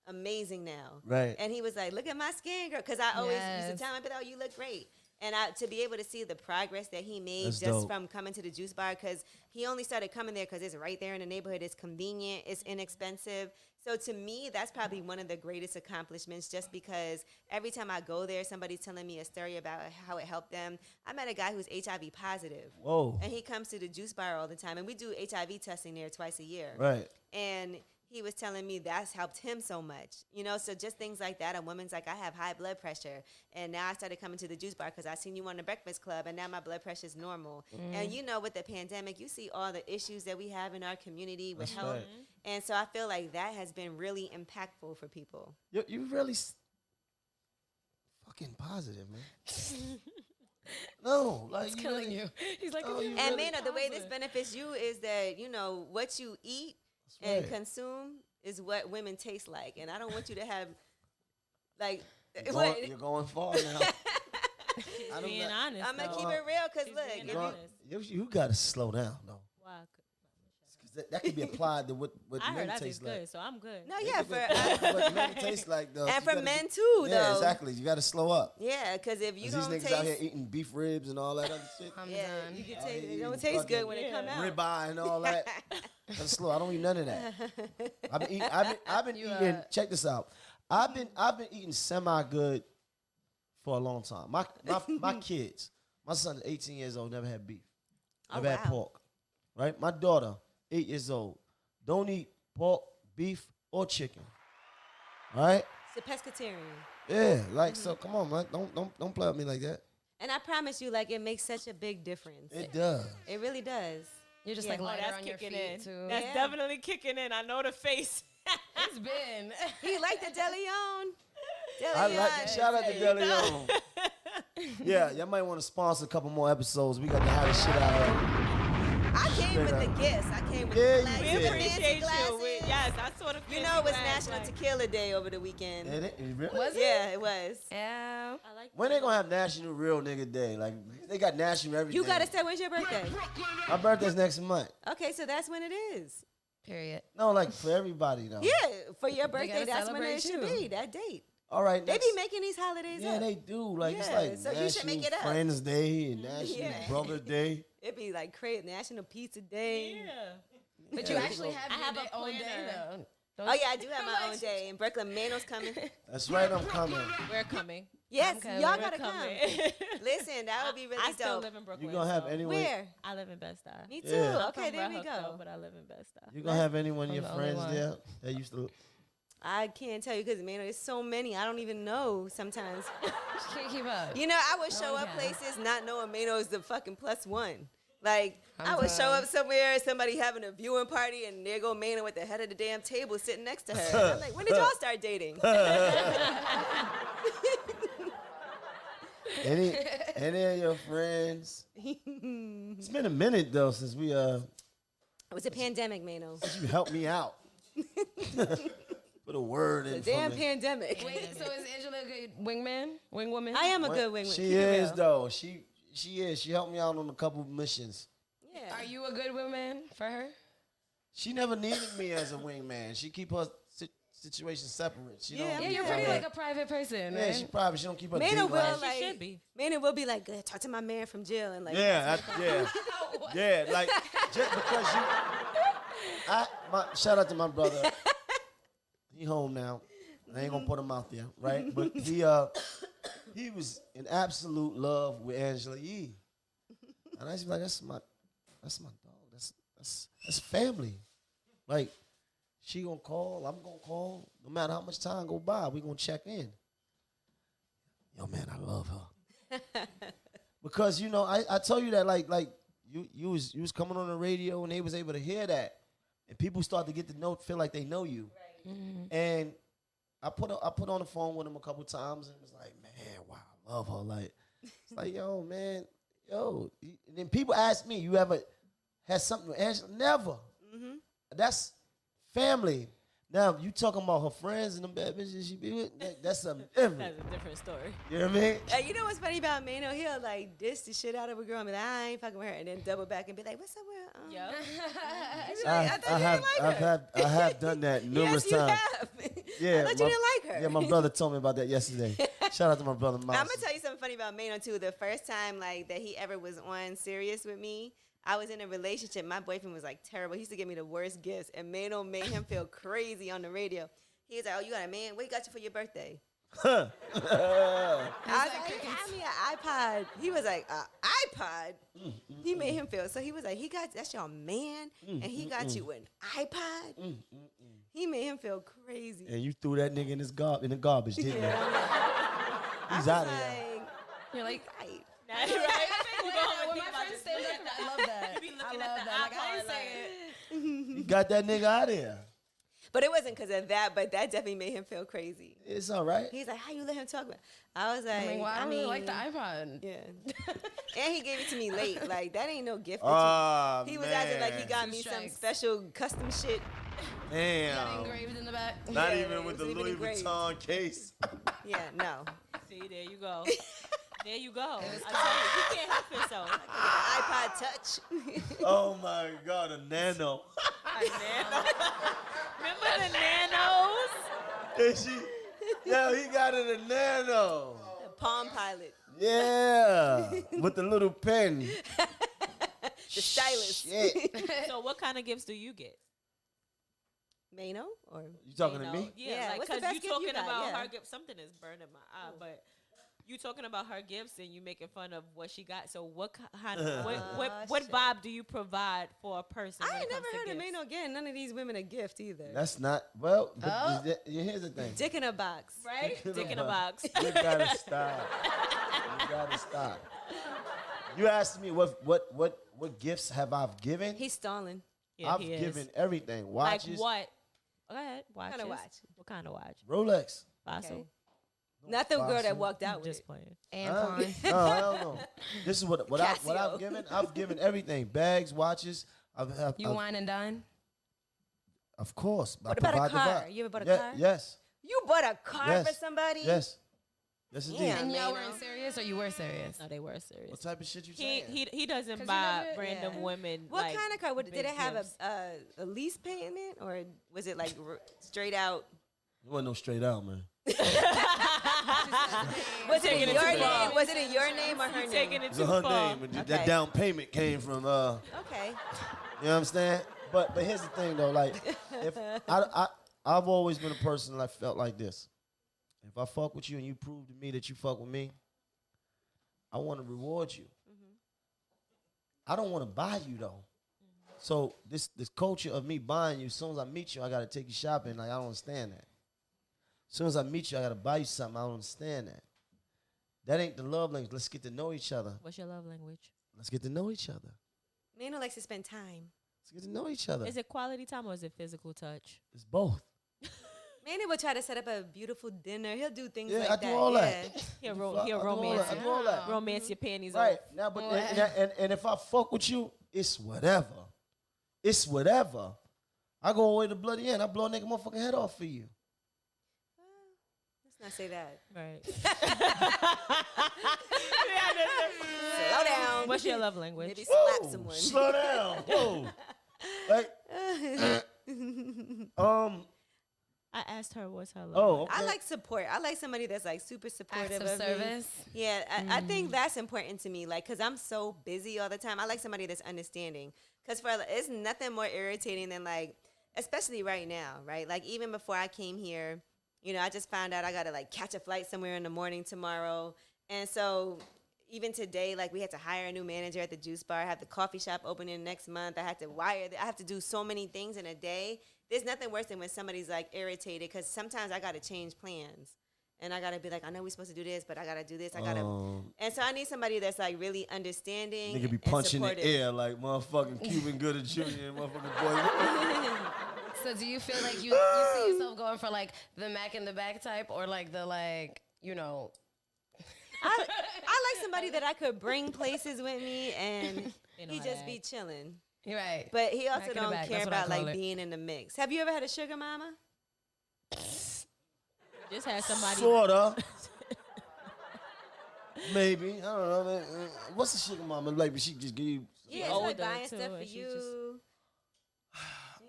amazing now. Right. And he was like, look at my skin, girl. Because I always used Yes. to tell him, oh, you look great. And to be able to see the progress that he made That's just dope. from coming to the juice bar, because he only started coming there because it's right there in the neighborhood. It's convenient. It's inexpensive. So to me, that's probably one of the greatest accomplishments, just because every time I go there, somebody's telling me a story about how it helped them. I met a guy who's HIV positive. Whoa. And he comes to the juice bar all the time. And we do HIV testing there twice a year. Right. And he was telling me that's helped him so much, you know. So just things like that. A woman's like, I have high blood pressure, and now I started coming to the juice bar because I seen you on the Breakfast Club, and now my blood pressure is normal. And you know, with the pandemic, you see all the issues that we have in our community with That's health, right. and so I feel like that has been really impactful for people. You really fucking positive, man. No, like It's you killing really, you. He's like, Oh, "Are you you And really man, the way this positive?" benefits you is that, you know, what you eat That's and right. consume is what women taste like, and I don't want you to have like. You're going far now. I don't Being got- honest. I'm gonna though. keep it real, cause She's look, being if You're you, honest. you got to slow down, though. Why? 'Cause that could be applied to what I heard men I did taste good, like. so I'm good. no, It yeah, could be for applied to what men taste like, though. and You for gotta men be- too, Yeah, though. exactly. You got to slow up. Yeah, cause if you 'Cause don't these niggas taste, out here eating beef ribs and all that other shit. I'm yeah, done. you can Out taste. here It don't eating taste good when fucking it come out. ribeye and all that. That's slow. I don't eat none of that. I've been You, eating. Check this out. I've been eating semi good for a long time. My kids. My son is 18 years old. Never had beef. Oh, Never had wow. pork. Right. My daughter, 8 years old. Don't eat pork, beef, or chicken. All right. It's a pescatarian, Yeah. Like so. Come on, man. Don't play with me like that. and I promise you, like, it makes such a big difference. It does. It really does. You're just Yeah. like Oh, lighter that's on your kicking feet in. too. That's Yeah. definitely kicking in. I know the face. It's been. He like the DeLeon. I like it. Shout out to DeLeon. Yeah, y'all might want to sponsor a couple more episodes. We got the hottest shit out here. I came Straight with up. the gifts. I came with Yeah, the you glasses. We did. the fancy appreciate you. glasses. Yes, I saw the. You know, it was National Tequila Day over the weekend. It really? Was it? Yeah, it was. Yeah. I like. When they gonna have National Real Nigga Day? Like they got National everything. You gotta say, when's your birthday? My birthday's next month. Okay, so that's when it is. Period. No, like for everybody though. Yeah, for your birthday, gotta that's when it celebrate should you. be, that date. All right. They next- be making these holidays Yeah, up. they do. Like it's Yeah, like so you National should make it up. Friends Day and National Yeah. Brother Day. It'd be like crazy, National Pizza Day. Yeah. But Yeah. you actually have I your have a day- own day planner. though. Don't Oh you? yeah, I do have my own day. In Brooklyn, Maino's coming. That's right. I'm coming. We're coming. Yes, coming. y'all We're gotta come. coming. Listen, that would be really I still dope. live in Brooklyn. You gonna have so anyone? Where? I live in Bed-Stuy. Me too. Yeah. Okay, there we Though, go. but I live in Bed-Stuy. You gonna have anyone of I'm your the only friends one. there that used to? I can't tell you because man, there's so many. I don't even know sometimes. Just can't keep up. You know, I would show one up can. places not knowing Maino is the fucking +1. Like, I'm I would show done. up somewhere, somebody having a viewing party, and there go Maino at the head of the damn table sitting next to her. And I'm like, when did y'all start dating? Any of your friends? It's been a minute though since we It was a pandemic, Maino. you helped me out. Put a word The in damn for me. pandemic. Wait, so is Angela a good wingman? Wingwoman? I am a good wingman. She Keep it is real. though. She is. She helped me out on a couple of missions. Yeah. Are you a good wingman for her? She never needed me as a wingman. She keep her situation separate. She Yeah, don't Yeah, be you're out pretty here- like a private person, Yeah, right? she don't keep her Maino date will life. like, should be. Maino will be like, good, talk to my man from jail and like, Yeah, yeah, like just because shout out to my brother. He home now. I ain't gonna put him out there, right? But he was in absolute love with Angela Yee, and I was like, that's my dog. That's family. Like she gonna call, I'm gonna call. No matter how much time go by, we gonna check in. Yo, man, I love her. Because you know, I told you that like you was coming on the radio and they was able to hear that, and people start to get to know, feel like they know you. Right. And I put on the phone with him a couple times and was like, man, wow, I love her. Like, it's like, yo, man, yo. And then people ask me, you ever had something with Angela? Never. That's family. Now, you talking about her friends and them bad bitches she be with, that's something different. That's a different story. You know what I mean? You know what's funny about Maino? He'll like diss the shit out of a girl and be like, I ain't fucking with her, and then double back and be like, what's up with her? I have done that numerous times. Have. Yeah, I thought you didn't like her. Yeah, my brother told me about that yesterday. Shout out to my brother Miles. I'm gonna tell you something funny about Maino too. The first time like that he ever was on serious with me, I was in a relationship. My boyfriend was like terrible. He used to give me the worst gifts, and Maino made him feel crazy on the radio. He was like, "Oh, you got a man? What he got you for your birthday?" I was like, "He got me an iPod." He was like, "iPod?" He made him feel so. He was like, "That's your man, and he got you an iPod." He made him feel crazy. And you threw that nigga in the garbage, didn't you? He's out of there. You're like, Right. That's I right. think when my friends stand up, I love that. You be looking I at love the that. Like, I iPod ain't say it. You got that nigga out of there. But it wasn't because of that, but that definitely made him feel crazy. It's all right. He's like, how you let him talk about? I was like, I mean, well, I don't really like the iPod. Yeah. And he gave it to me late. Like, that ain't no gift. He was acting like he got Two me some strikes. special custom shit. Got Damn. engraved in the back. Not Yeah, even it with the wasn't even Louis engraved. Vuitton case. Yeah, no. See, there you go. There you go. I tell you, he can't help himself. iPod Touch. Oh my God, a nano. Remember the nanos? Is she? Yo, he got it a nano. Palm Pilot. Yeah, with the little pen. The stylus. Shit. So what kind of gifts do you get? Maino? Or You talking You to know? me? Yeah, Yeah, like what's the because best you gift you talking got? about Yeah. her gift. Something is burning my eye, but you talking about her gifts and you making fun of what she got. So what kind of what shit. vibe do you provide for a person? I when ain't it never comes to heard of gifts? Maino again. None of these women a gift either. That's not, well, but here's the thing. Dick in a box. Right? Dick in a box. You gotta stop. You gotta stop. You asked me what gifts have I given? He's stalling. Yeah, I've he is. given everything. Like Watches, what? Go ahead. Watches. What kind of watch? What kind of watch? Rolex. Fossil. Okay. Not the girl that Fossil. walked out I'm with just it. playing. Antoine. No, I don't know. This is what I've Casio. given. I've given everything. Bags, watches. You wine and dine? Of course. What I about a provide the car? vibe. You ever bought a Yeah, car? Yes. You bought a car Yes. for somebody? Yes. Yes, indeed. Yeah. And y'all Maino. weren't serious, or you were serious? No, they were serious. What type of shit you He saying? he doesn't 'Cause buy you never- random yeah. women. What like, kind of car? Did big it have gifts. a lease payment, or was it like straight out? It wasn't no straight out, man. Was it in taking it your too far. name? Was it in your name or her You name? taking it It's too her far. name. And Okay. that down payment came from Okay. you know what I'm saying? But here's the thing though, like if I've always been a person that felt like this. If I fuck with you and you prove to me that you fuck with me, I want to reward you. I don't want to buy you though. So this culture of me buying you, as soon as I meet you, I gotta take you shopping. Like I don't understand that. As soon as I meet you, I gotta buy you something. I don't understand that. That ain't the love language. Let's get to know each other. What's your love language? Let's get to know each other. Maino likes to spend time. Let's get to know each other. Is it quality time or is it physical touch? It's both. Maino will try to set up a beautiful dinner. He'll do things Yeah, like I that. do all that. Yeah. He'll I do all romance that. I do all that. romance your panties Right off. now, but and if I fuck with you, it's whatever. It's whatever. I go away to bloody end. I blow a nigga motherfucking head off for you. Let's not say that. Right. Slow down. What's your love language? Maybe slap Whoa, someone. slow down. Whoa. Like, I asked her what's her love. oh, okay. I like support. I like somebody that's like super supportive Acts of me. service. Yeah, I think that's important to me. Like, cause I'm so busy all the time. I like somebody that's understanding. Cause it's nothing more irritating than like, especially right now, right? Like even before I came here, you know, I just found out I gotta like catch a flight somewhere in the morning tomorrow, and so even today, like we had to hire a new manager at the juice bar. I have the coffee shop opening next month. I had to I have to do so many things in a day. There's nothing worse than when somebody's like irritated because sometimes I got to change plans. and I gotta be like, I know we're supposed to do this, but I gotta do this. I gotta, and so I need somebody that's like really understanding. Nigga be and punching the supportive. air like motherfucking Cuban Gooding Jr. and motherfucking boy. So do you feel like you see yourself going for like the Mac in the back type, or like the like, you know? I like somebody that I could bring places with me, and You know he how just to be act. chilling. You're right. But he also Back in the don't back, care that's what I about call like it. being in the mix. Have you ever had a sugar mama? Just had somebody. Sorta. Maybe. I don't know. Man. What's the sugar mama like? But she just give you. Yeah, it's older like buying too, stuff for and she you.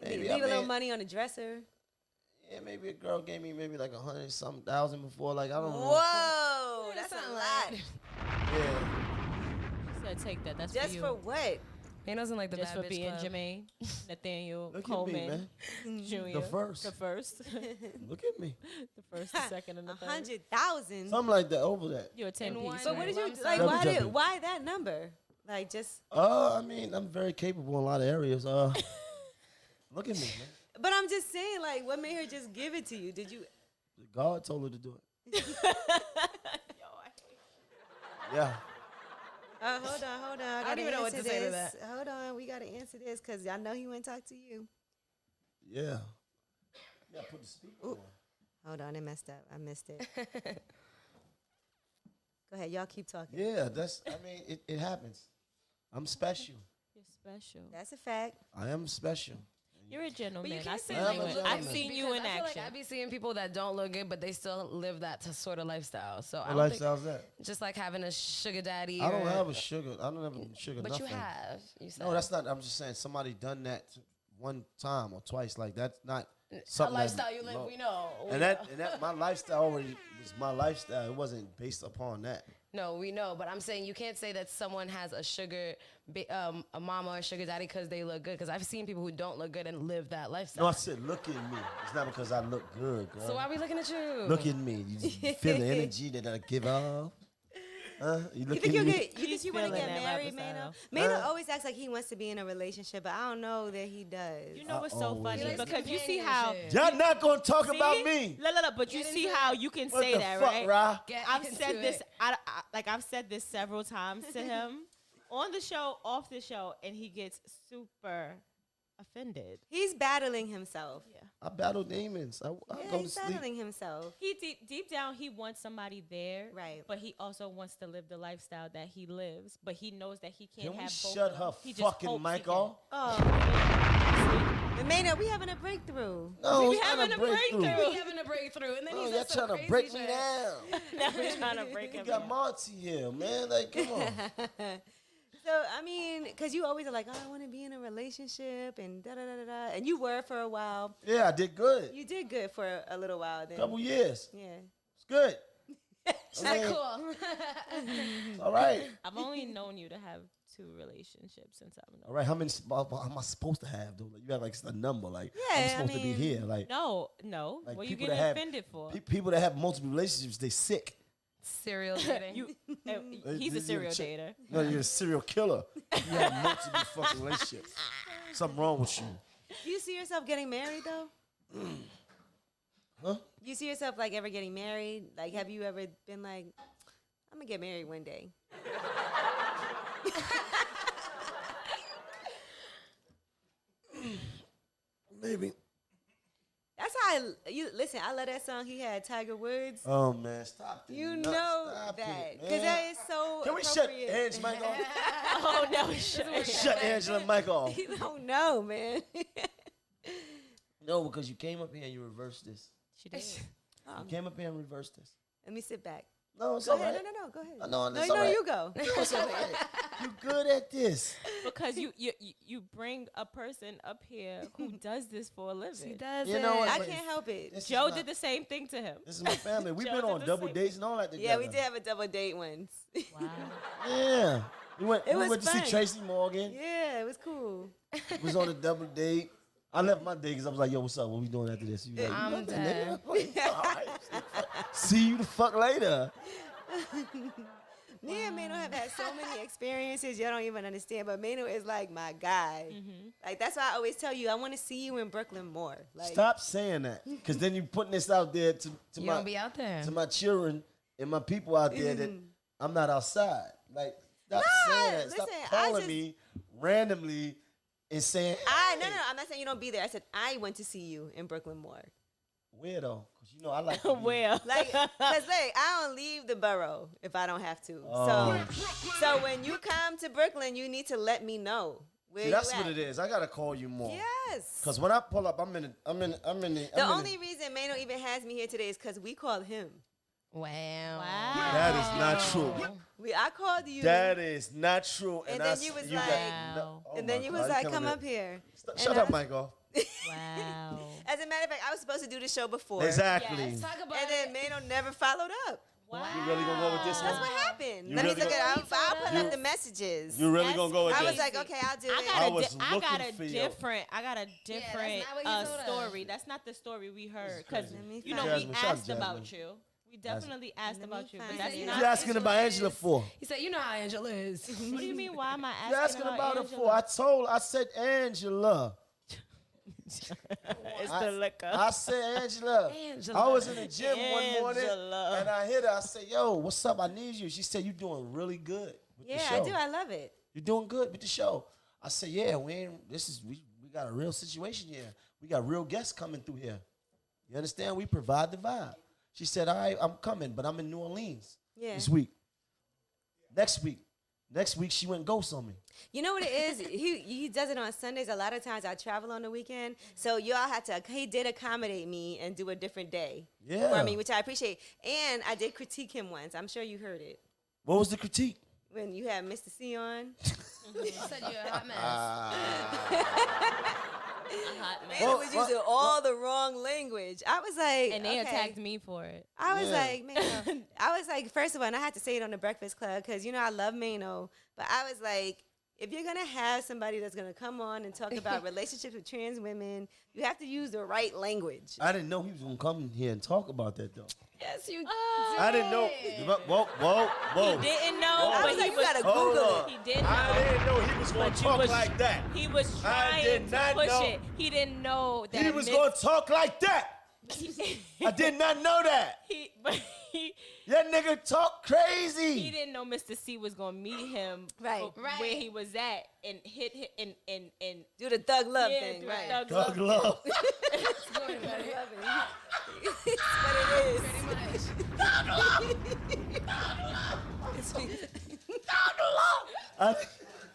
Maybe, Leave I a little mean- money on the dresser. Yeah, maybe a girl gave me maybe like 100-something thousand before. Like, I don't know. Whoa, that's That a sound lot. like- Yeah. Said take that. That's Just for you. for what? He doesn't like the Just bad for bitch being club. Jermaine, Nathaniel, Look Coleman, at me, Jr. The first. The first. Look at me. The first, the second, and the third. 100,000. Something like that. Over that. You're a 10 And piece. one- But what did you Lump like? sum. Why Jumping. why that number? Like just. I mean, I'm very capable in a lot of areas. Look at me, man. But I'm just saying, like, what made her just give it to you? Did you? God told her to do it. Yeah. Hold on. I don't even know what to say to that. Hold on, we gotta answer this because I know he went to talk to you. Yeah. Yeah, put the speaker on. Hold on, it messed up. I missed it. Go ahead, y'all keep talking. Yeah, it happens. I'm special. You're special. That's a fact. I am special. You're a gentleman. But you I can't seen say I'm like a you. look gentleman. I've at seen me you in because I feel action. like I be seeing people that don't look good, but they still live that sort of lifestyle. So I What don't think lifestyle's that? just like having a sugar daddy. I don't or- have a sugar. I don't have a sugar. But nothing. you have. You said. No, that's not. I'm just saying somebody done that one time or twice. Like that's not a something. lifestyle that, you live. no. We know. And that my lifestyle already was my lifestyle. It wasn't based upon that. No, we know, but I'm saying you can't say that someone has a mama or sugar daddy because they look good. Because I've seen people who don't look good and live that lifestyle. No, I said look at me. It's not because I look good, girl. So why are we looking at you? Look at me. You just feel the energy that I give off. You You look think at me. you think you want to feeling get that married, lifestyle. Maino? Maino always acts like he wants to be in a relationship, but I don't know that he does. You know what's so always funny? like Because you see how. companionship. Y'all not gonna talk See? about me. No, but you Get see into how it. you can What say the that, fuck, right? Ra? Get I've into said this. it. I've said this several times to him on the show, off the show, and he gets super offended. He's battling himself. Yeah. I battle demons. I Yeah, go to he's sleep. battling himself. He deep down he wants somebody there, Right. But he also wants to live the lifestyle that he lives. But he knows that he can't Can we have both shut of her them. He just fucking hopes he mic can. off? Oh, but Maino, we having a breakthrough. No, We it's not having a breakthrough. We having a breakthrough, and then No, he y'all says some trying to crazy break me shit. down. Now we're trying to break You him. got down. Monty here, man. Like, come on. So I mean, because you always are like, oh, I want to be in a relationship and da da da da da, and you were for a while. Yeah, I did good. You did good for a little while then. Couple years. Yeah. It's good. She's I like, mean, cool. All right. I've only known you to have 2 relationships since I've known. All right. How many am I supposed to have, though? Like, you have, like, a number. Like, Yeah, I'm I supposed to be mean- here. Like, No. like What are you people getting that have- offended for? people that have multiple relationships, they sick. Serial dating. He's a You're serial chick- dater. No, you're a serial killer. You have multiple fucking relationships. Something wrong with you. Do you see yourself getting married though? Huh? Do you see yourself like ever getting married? Like, have you ever been like, I'm gonna get married one day? Maybe. That's how you listen. I love that song he had, Tiger Woods. Oh, man. Stop that. You Nuts. know Stop that it, because man. that is so. Can we shut appropriate. Ange's mic off? Oh no, shut. Shut Angela's mic off. You don't know, man. No, because you came up here and you reversed this. She did. You came up here and reversed this. Let me sit back. No, it's Go all ahead. right. No. Go ahead. No, No, it's no, all right. you go. No, it's all right. You good at this. Because you bring a person up here who does this for a living. She does You it. know what? I But can't help it. This is Joe not- did the same thing to him. This is my family. We've Joe been did on the double same dates and all that together. Yeah, we did have a double date once. Wow. Yeah. We went It was to see fun. Tracy Morgan. Yeah, it was cool. We was on a double date. I left my date because I was like, yo, what's up? What we doing after this? You like, I'm nothing, dead. nigga. All right. See you the fuck later. Me and Maino have had so many experiences y'all don't even understand. But Maino is like my guy. Like that's why I always tell you I want to see you in Brooklyn more. Like, Stop saying that, because then you putting this out there to You my don't be out there. to my children and my people out there that I'm not outside. Like, stop saying that. Stop listen, calling me randomly and saying, no, I'm not saying you don't be there. I said I went to see you in Brooklyn more. where though? Because you know I like to be- Where? Like, cause like I don't leave the borough if I don't have to. Oh. So when you come to Brooklyn, you need to let me know where See, you that's at. what it is. I gotta call you more. Yes. Because when I pull up, I'm in the. The only reason Maino even has me here today is because we called him. Wow. That is not true. I called you. That is not true. And I then s- you was got- like- no- oh and then my you God, was like, killing come it. up here. Shut And up, I- Michael. Wow. As a matter of fact, I was supposed to do the show before. Exactly. Let's talk about And then Maino never followed up. Wow. You really gonna go with this That's one? what happened. You Let me really look gonna- at it. I'll put You- up the messages. You really gonna go with I this? was like, okay, I'll do it. I I got a, was I got looking a for you. different, I got a different not what he told us. story. That's not the story we heard. Because, Let me you know, find we Jasmine, shout out asked Jasmine. about you. We definitely asked Let about me you, find but it. that's You You not. know- asking about Angela for? He said, you know how Angela is. What do you mean? Why am I asking You asking about her Angela? for? I said Angela. It's the liquor. I said Angela. Angela. I was in the gym one morning Angela. and I hit her. I said, yo, what's up? I need you. She said, you're doing really good with the Yeah, show. I do. I love it. You're doing good with the show. I said, yeah, we got a real situation here. We got real guests coming through here. You understand? We provide the vibe. She said, all right, I'm coming, but I'm in New Orleans this week. Next week, she went ghost on me. You know what it is? He does it on Sundays. A lot of times I travel on the weekend. So y'all had to, he did accommodate me and do a different day Yeah. for me, which I appreciate. And I did critique him once. I'm sure you heard it. What was the critique? When you had Mr. C on. He said you're a hot mess. Man, it was using all the wrong language. I was like, And they okay. attacked me for it. I was Yeah. like, Maino. I was like, first of all, and I had to say it on the Breakfast Club because, you know, I love Maino. But I was like, if you're going to have somebody that's going to come on and talk about relationships with trans women, you have to use the right language. I didn't know he was going to come here and talk about that, though. Yes, you I didn't know. Whoa. Didn't know, I but was like, he you was. got to Hold Google on. it. He did know. I didn't know he was going But to you talk was- like that. He was I trying did to not push know. it. He didn't know that. He was Miss- going to talk like that. I did not know that. But That nigga talk crazy. he didn't know Mr. C was gonna meet him Right. where he was at and hit him and Do the thug love yeah, thing, do right? Thug Thug Love. love. Thug love it. But it is.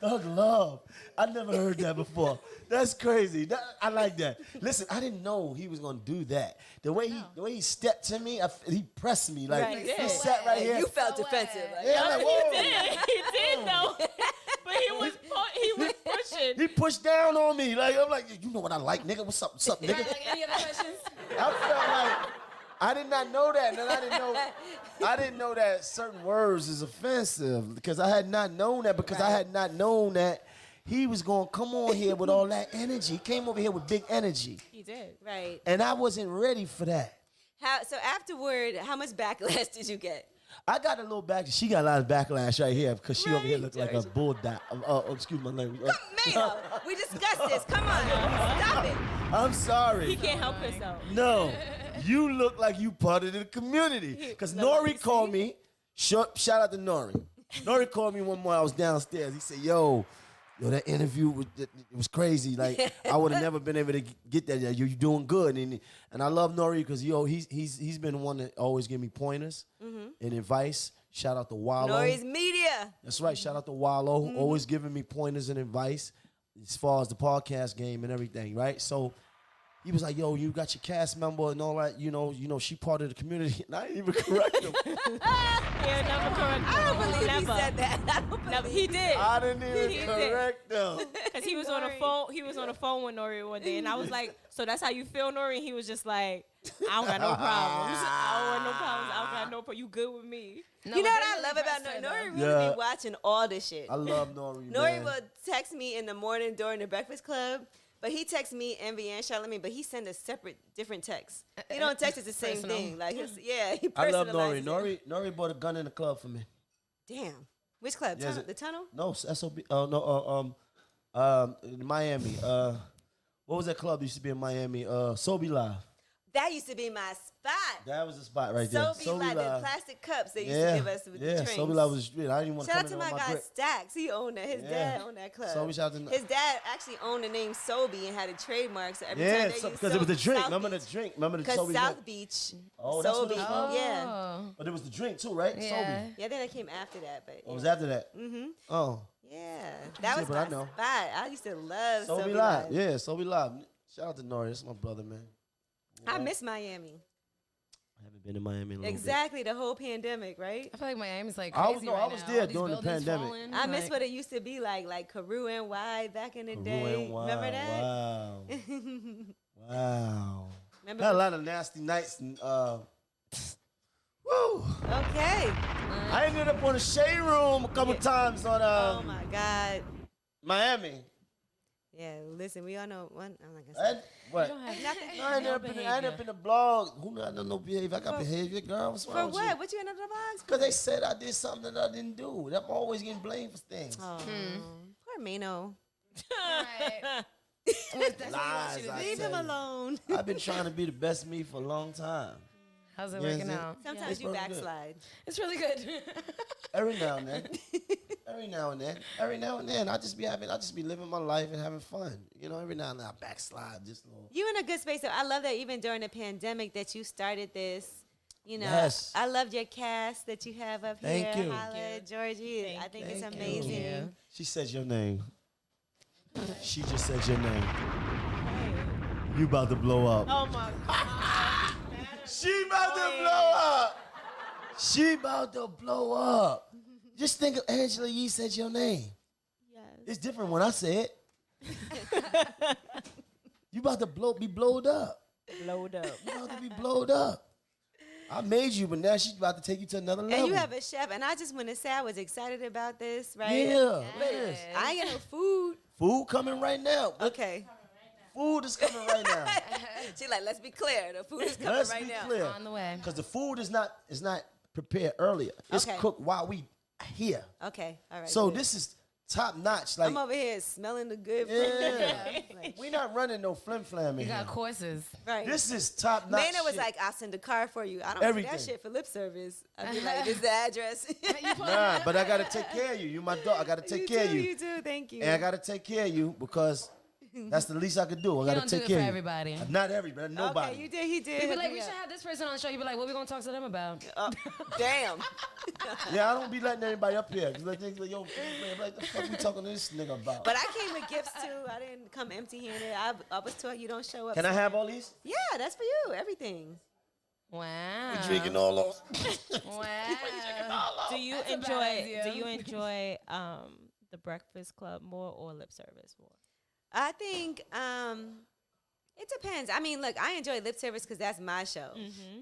Thug love. I never heard that before. That's crazy. I like that. Listen, I didn't know he was gonna do that. The way he stepped to me, he pressed me like Right, he yeah. sat right here. You felt defensive. Like, Yeah, I'm like, He whoa. did. He did though. But he was pushing. He pushed down on me. Like I'm like, you know what I like, nigga. What's up, nigga? Right, like any other questions? I felt like I did not know that, and I didn't know that certain words is offensive because I had not known that because I had not known that he was gonna come on here with all that energy. He came over here with big energy, He did. right. and I wasn't ready for that. So afterward, how much backlash did you get? I got a little back. She got a lot of backlash right here because she over here looked like a bulldog. Excuse my language. Mayo, we discussed this. Come on, stop it. I'm sorry. He can't help himself. No, you look like you part of the community. Because Nori called me. Shout out to Nori. Nori called me one morning. I was downstairs. He said, yo, that interview it was crazy. Like I would have never been able to get that. You're doing good, and I love Nori because he's been one that always give me pointers and advice. Shout out to Wallow. Nori's media. That's right. Shout out to Wallow, always giving me pointers and advice as far as the podcast game and everything. Right. So he was like, yo, you got your cast member and all that. You know, she part of the community. And I didn't even correct him. Yeah, never correct. I don't believe never. he said that. I don't Never. believe He did. I didn't He even did. correct him. Cause he was on the phone. He was on the phone with Nori one day, and I was like, "So that's how you feel, Nori?" And he was just like, "I don't got no problems. I don't want no problems. I don't got no problem. You good with me?" No, You know but what they I really love about pressed her, Nori? though. Nori really Yeah. be watching all this shit. I love Nori, Nori man. will text me in the morning during the Breakfast Club, but he texts me Envy and Charlamagne, but he send a different text. He don't text us the same Personal. thing. Like, he I love personalizes Nori. it. Nori bought a gun in the club for me. Damn. Which club? Yeah, is Tunnel? it- The Tunnel? No, SOB. Oh no. In Miami. What was that club that used to be in Miami? Sobe Live. That used to be my spot. That was the spot right there. Sobe Live, the plastic cups they used Yeah, to give us with the drinks. Sobe Live was the street. I didn't even want to Shout come out to in my on my guy grip. Stacks. He owned that. His Yeah. dad owned that club. So shout out to His dad actually owned the name Sobe and had a trademark. So every time Yeah, they used because it was the Sobe- drink. South Remember Beach. the drink? Remember the Because Sobe South drink? Beach, Oh, that's what Sobe, it was. yeah. Oh. But it was the drink too, right? Yeah. Sobe. Yeah, then it came after that, but What was after that? Mm-hmm. Oh, Yeah, that was but my I know. spot. I used to love Sobe Sobe Live. Live. Yeah, Sobe Live. Shout out to Nori. That's my brother, man. I miss Miami. I haven't been in Miami in a little Exactly, the whole pandemic, right? I feel like Miami's like I crazy was- no, right I was now. there All these during the buildings pandemic. falling, I miss like- what it used to be like Carew NY back in the bit. day. Peru and Wow. Remember that? Wow. Wow. Remember? Had a lot of nasty nights and woo. Okay. I ended up on the Shade Room a couple times on Oh my God. Miami. Yeah, listen, we all know one. I'm not gonna say. And what? Nothing. I ended up in the blog. Who got no behavior? I got behavior, girl. What's For wrong with what? you? What you end up in the box? Because they said I did something that I didn't do. I'm always getting blamed for things. Oh, poor Maino. Right. Lies, I Leave tell him you. alone. I've been trying to be the best me for a long time. How's it Yes, working it- out? Sometimes It's you really good. backslide. It's really good. Every now and then. Every now and then. Every now and then. I just be living my life and having fun. You know, every now and then I backslide just a little. You in a good space. So I love that even during the pandemic that you started this. You know, Yes. I loved your cast that you have up Thank here. you. Hala, Georgie. I think it's Thank you. amazing. Yeah. She says your name. She just said your name. You about to blow up. Oh my God. She about to blow up. She about to blow up. Just think of Angela Yee said your name. Yes. It's different when I say it. You about to be blowed up. Blowed up. You about to be blowed up. I made you, but now she's about to take you to another level. And you have a chef, and I just want to say I was excited about this, right? Yeah. But Yes. I ain't got no food. Food coming right now. Okay. Food is coming right now. She like, let's be clear. The food is coming Let's right be now. clear. On the way. Because the food is not prepared earlier. It's Okay. cooked while we here. Okay. All right. So good. this is top notch. Like I'm over here smelling the good food. yeah. Like, We not running no flim flam You in got here. courses. right. This is top notch. Maino was shit. like, I'll send a car for you. I don't Everything. do that shit for lip service. I'd be like, this is the address. Nah, but I gotta take care of you. You my dog. I gotta take care of you. You do. Thank you. And I gotta take care of you because that's the least I could do. I gotta don't take do it care for of you. everybody. Not everybody. Nobody. Okay, you did. He did. He'd be hook like, me we should up. have this person on the show. You'd be like, what we gonna talk to them about? Damn. Yeah, I don't be letting anybody up here. Cause they think, yo, man, like the fuck we talking to this nigga about? But I came with gifts too. I didn't come empty-handed. I was taught you don't show up. Can I have all these? Yeah, that's for you. Everything. Wow. We drinking all those. Wow. Do you That's a bad enjoy? idea. Do you enjoy the Breakfast Club more or lip service more? I think it depends. I mean, look, I enjoy lip service because that's my show.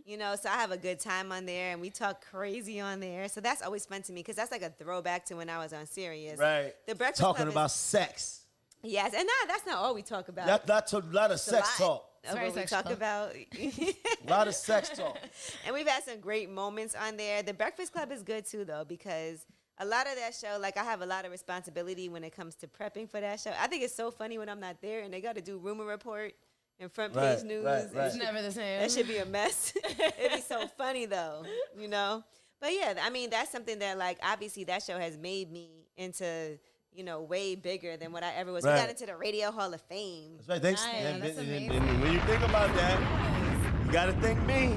You know, so I have a good time on there, and we talk crazy on there. So that's always fun to me because that's like a throwback to when I was on Sirius. Right. The Breakfast Talking Club about is, sex. yes, and that's not all we talk about. That's a lot of It's a sex lot talk. of very what we sexual. talk about. A lot of sex talk. And we've had some great moments on there. The Breakfast Club is good too, though, because a lot of that show, like I have a lot of responsibility when it comes to prepping for that show. I think it's so funny when I'm not there and they got to do rumor report and front page Right, news. right, and right. It's never the same. that should be a mess. It'd be so funny though, you know? But yeah, I mean, that's something that like, obviously that show has made me into, you know, way bigger than what I ever was. Right. We got into the Radio Hall of Fame. That's right. Thanks. Nice. And, That's and amazing. when you think about that, you gotta thank me.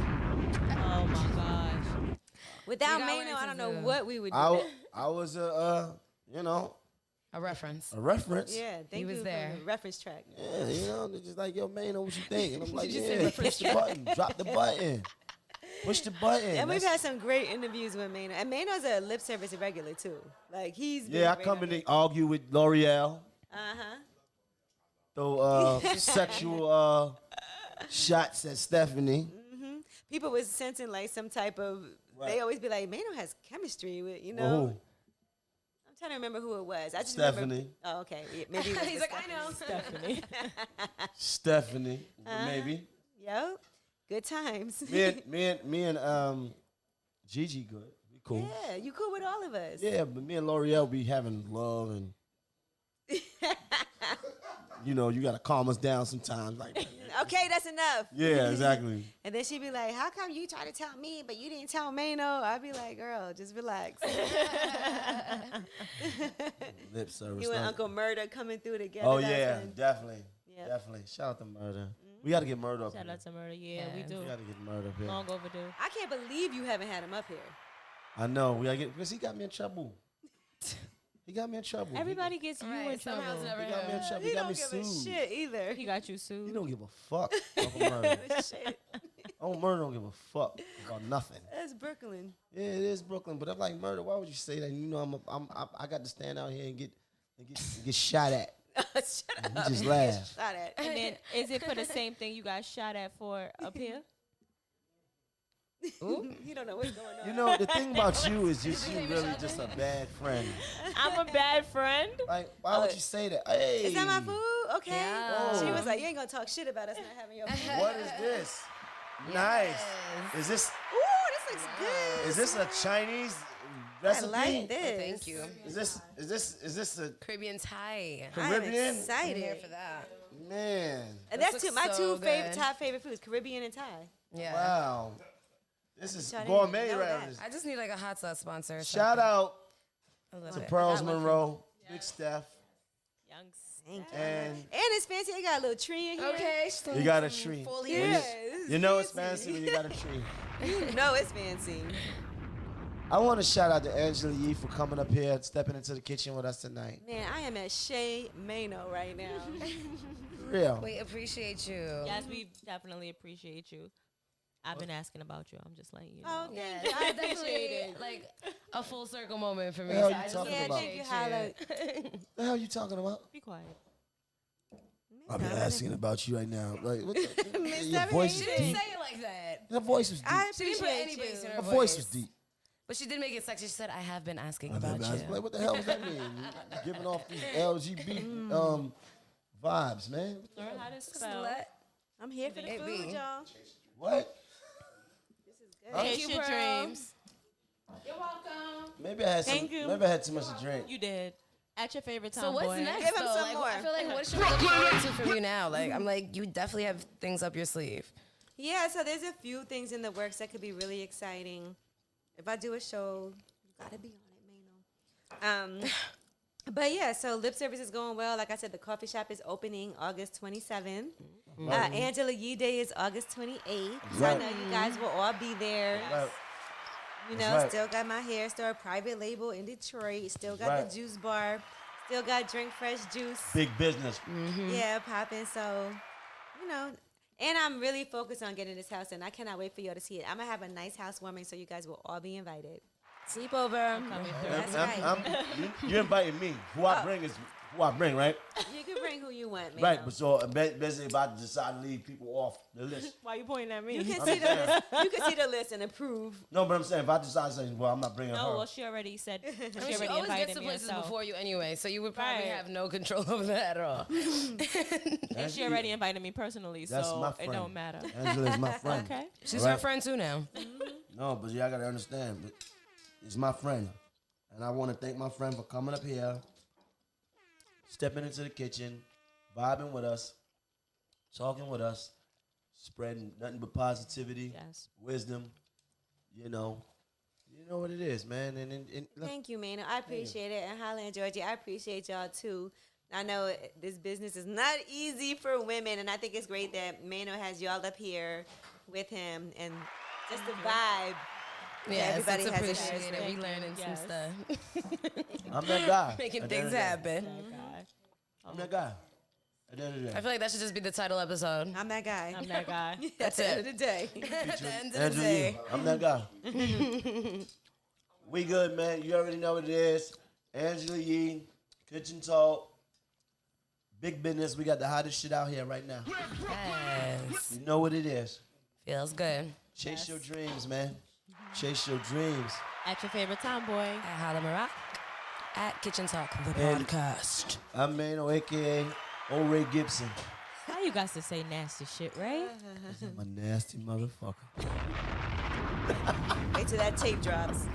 Oh my gosh. Without We got Maino, I don't know into what we would do. I was a you know, A reference. a reference. Yeah, thank was you there. for the reference track. Yeah, you know, they're just like, yo, man, what you think? And I'm like, Did you say yeah, reference push the button, drop the button, push the button. And we've That's- had some great interviews with Maino. And Maino's a lip service regular too. Like he's been yeah, I great come on in it. and argue with L'Oreal, Uh-huh. throw sexual shots at Stephanie. People was sensing like some type of Right. they always be like, Maino has chemistry with, you know. Who? I'm trying to remember who it was. I just Stephanie. remember. Oh, okay. Yeah, maybe it was He's with like, I know. Stephanie. Stephanie, maybe. Yo, good times. Me and Gigi good. We cool. Yeah, you cool with all of us. Yeah, but me and L'Oreal be having love and you know, you gotta calm us down sometimes. Like, Okay, that's enough. yeah, exactly. And then she'd be like, how come you try to tell me, but you didn't tell Maino? I'd be like, girl, just relax. Lip service. You and like- Uncle Murder coming through together. Oh that's yeah, when- definitely. Yep. Definitely. Shout out to Murder. We gotta get Murder up Shout here. out to Murder. Yeah, we Yeah. do. We gotta get Murder up here. Long overdue. I can't believe you haven't had him up here. I know. We gotta get because he got me in trouble. He got me in trouble. Everybody gets you in Somehow trouble. it's never He got me in him. trouble. He He got don't me give a sued. shit either. He got you sued. He don't give a fuck. Uncle Murder. Shit. Uncle Murder don't give a fuck about nothing. That's Brooklyn. Yeah, it is Brooklyn, but I'm like Murder. Why would you say that? You know, I got to stand out here and get shot at. Shut He up. just laughed. Shot at. And then, is it for the same thing you got shot at for up here? You don't know what's going on. You know, the thing about you is you really just a bad friend. I'm a bad friend. Like, why would you say that? Hey, Is that my food? Okay. Yeah. She was like, you ain't gonna talk shit about us not having your food. What is this? Nice. Is this Ooh, this looks good. is this a Chinese I recipe? like this. Thank you. Is this a Caribbean Thai. I'm Caribbean? I'm excited. here for that. Man? And This that's looks my so two favorite good. top favorite foods, Caribbean and Thai. Yeah. Wow. This is So I didn't gourmet even know right that. here. I just need like a hot sauce sponsor. or Shout something. out A little to bit. Pearls That one for Monroe, Big Steph, Young Thank you. and And it's fancy. It got a little tree in here. Okay. you got a tree. Fully When Yes. You know it's fancy when you got a tree. You know it's fancy. I want to shout out to Angela Yee for coming up here, stepping into the kitchen with us tonight. Man, I am at Shea Maino right now. For real. We appreciate you. Yes, we definitely appreciate you. I've been asking about you. I'm just letting you know. Oh, Yeah, thank you. I that's appreciate definitely it. like a full circle moment for me. The hell so you I just talking Yeah, about? thank you, Hala. The hell you talking about? Be quiet. I've been asking about you right now. Like, what the, Miss your Debbie, voice she was She didn't deep. say it like that. Her voice was deep. I She didn't put appreciate any bass in you. her Her voice was deep. But she did make it sexy. She said, I have been asking I about was you. like, what the hell does that mean? You giving off these LGBT vibes, man. Learn how to spell. Slut. I'm here for the It food, be. y'all. What? Chase you, your Pearl. dreams. You're welcome. Maybe I had some. Thank you. Maybe I had too much to drink. You did. At your favorite time, So what's boy. next? Give him though? some Like, more. I feel like what should we look forward to from you now? Like I'm like you definitely have things up your sleeve. Yeah, so there's a few things in the works that could be really exciting. If I do a show, you gotta be on it, Maino. But yeah, so lip service is going well. Like I said, the coffee shop is opening August 27th. Angela Yee Day is August 28th. So I Right. know you guys will all be there. Right. You That's know, right. still got my hair store, private label in Detroit. Still got Right. the juice bar. Still got Drink Fresh Juice. Big business. Yeah, popping. So, you know, and I'm really focused on getting this house, and I cannot wait for y'all to see it. I'm gonna have a nice housewarming, so you guys will all be invited. Sleepover. That's right. You inviting me. Who I bring is who I bring, right? You can bring who you want, man. Right. But so basically, if I decide to leave people off the list. Why you pointing at me? You can see the list. You can see the list and approve. No, but I'm saying if I decide to say, well, I'm not bringing No, her. well, she already said. She I mean, she already always invited gets to me places herself. before you anyway, so you would probably Right. have no control over that at all. And she already invited me personally, That's so my it friend. don't matter. Angela's my friend. Okay. She's Right. our friend too now. No, but yeah, I gotta understand. But it's my friend, and I want to thank my friend for coming up here, stepping into the kitchen, vibing with us, talking with us, spreading nothing but positivity, Yes. wisdom. You know what it is, man. And look, Thank you, Maino. I appreciate it. And Hala and Georgie, I appreciate y'all too. I know this business is not easy for women, and I think it's great that Maino has y'all up here with him and just the vibe. Yeah, everybody it's has a appreciated. share. We learning some Yes. stuff. I'm that guy. Making At the end things of the day. happen. God. I'm that guy. At the end of the I day. feel like that should just be the title episode. I'm that guy. I'm that guy. At the end of the day. At the end of the Angela day. Yee, I'm that guy. We good, man. You already know what it is. Angela Yee, Kitchen Talk, big business. We got the hottest shit out here right now. Yes. You know what it is. Feels good. Chase your dreams, man. Chase your dreams. At your favorite time, boy. At Hala Marat. At Kitchen Talk, the And- podcast. I'm Maino, a.k.a. O. Ray Gibson. How you guys to say nasty shit, right? I'm a nasty motherfucker. Wait till that tape drops.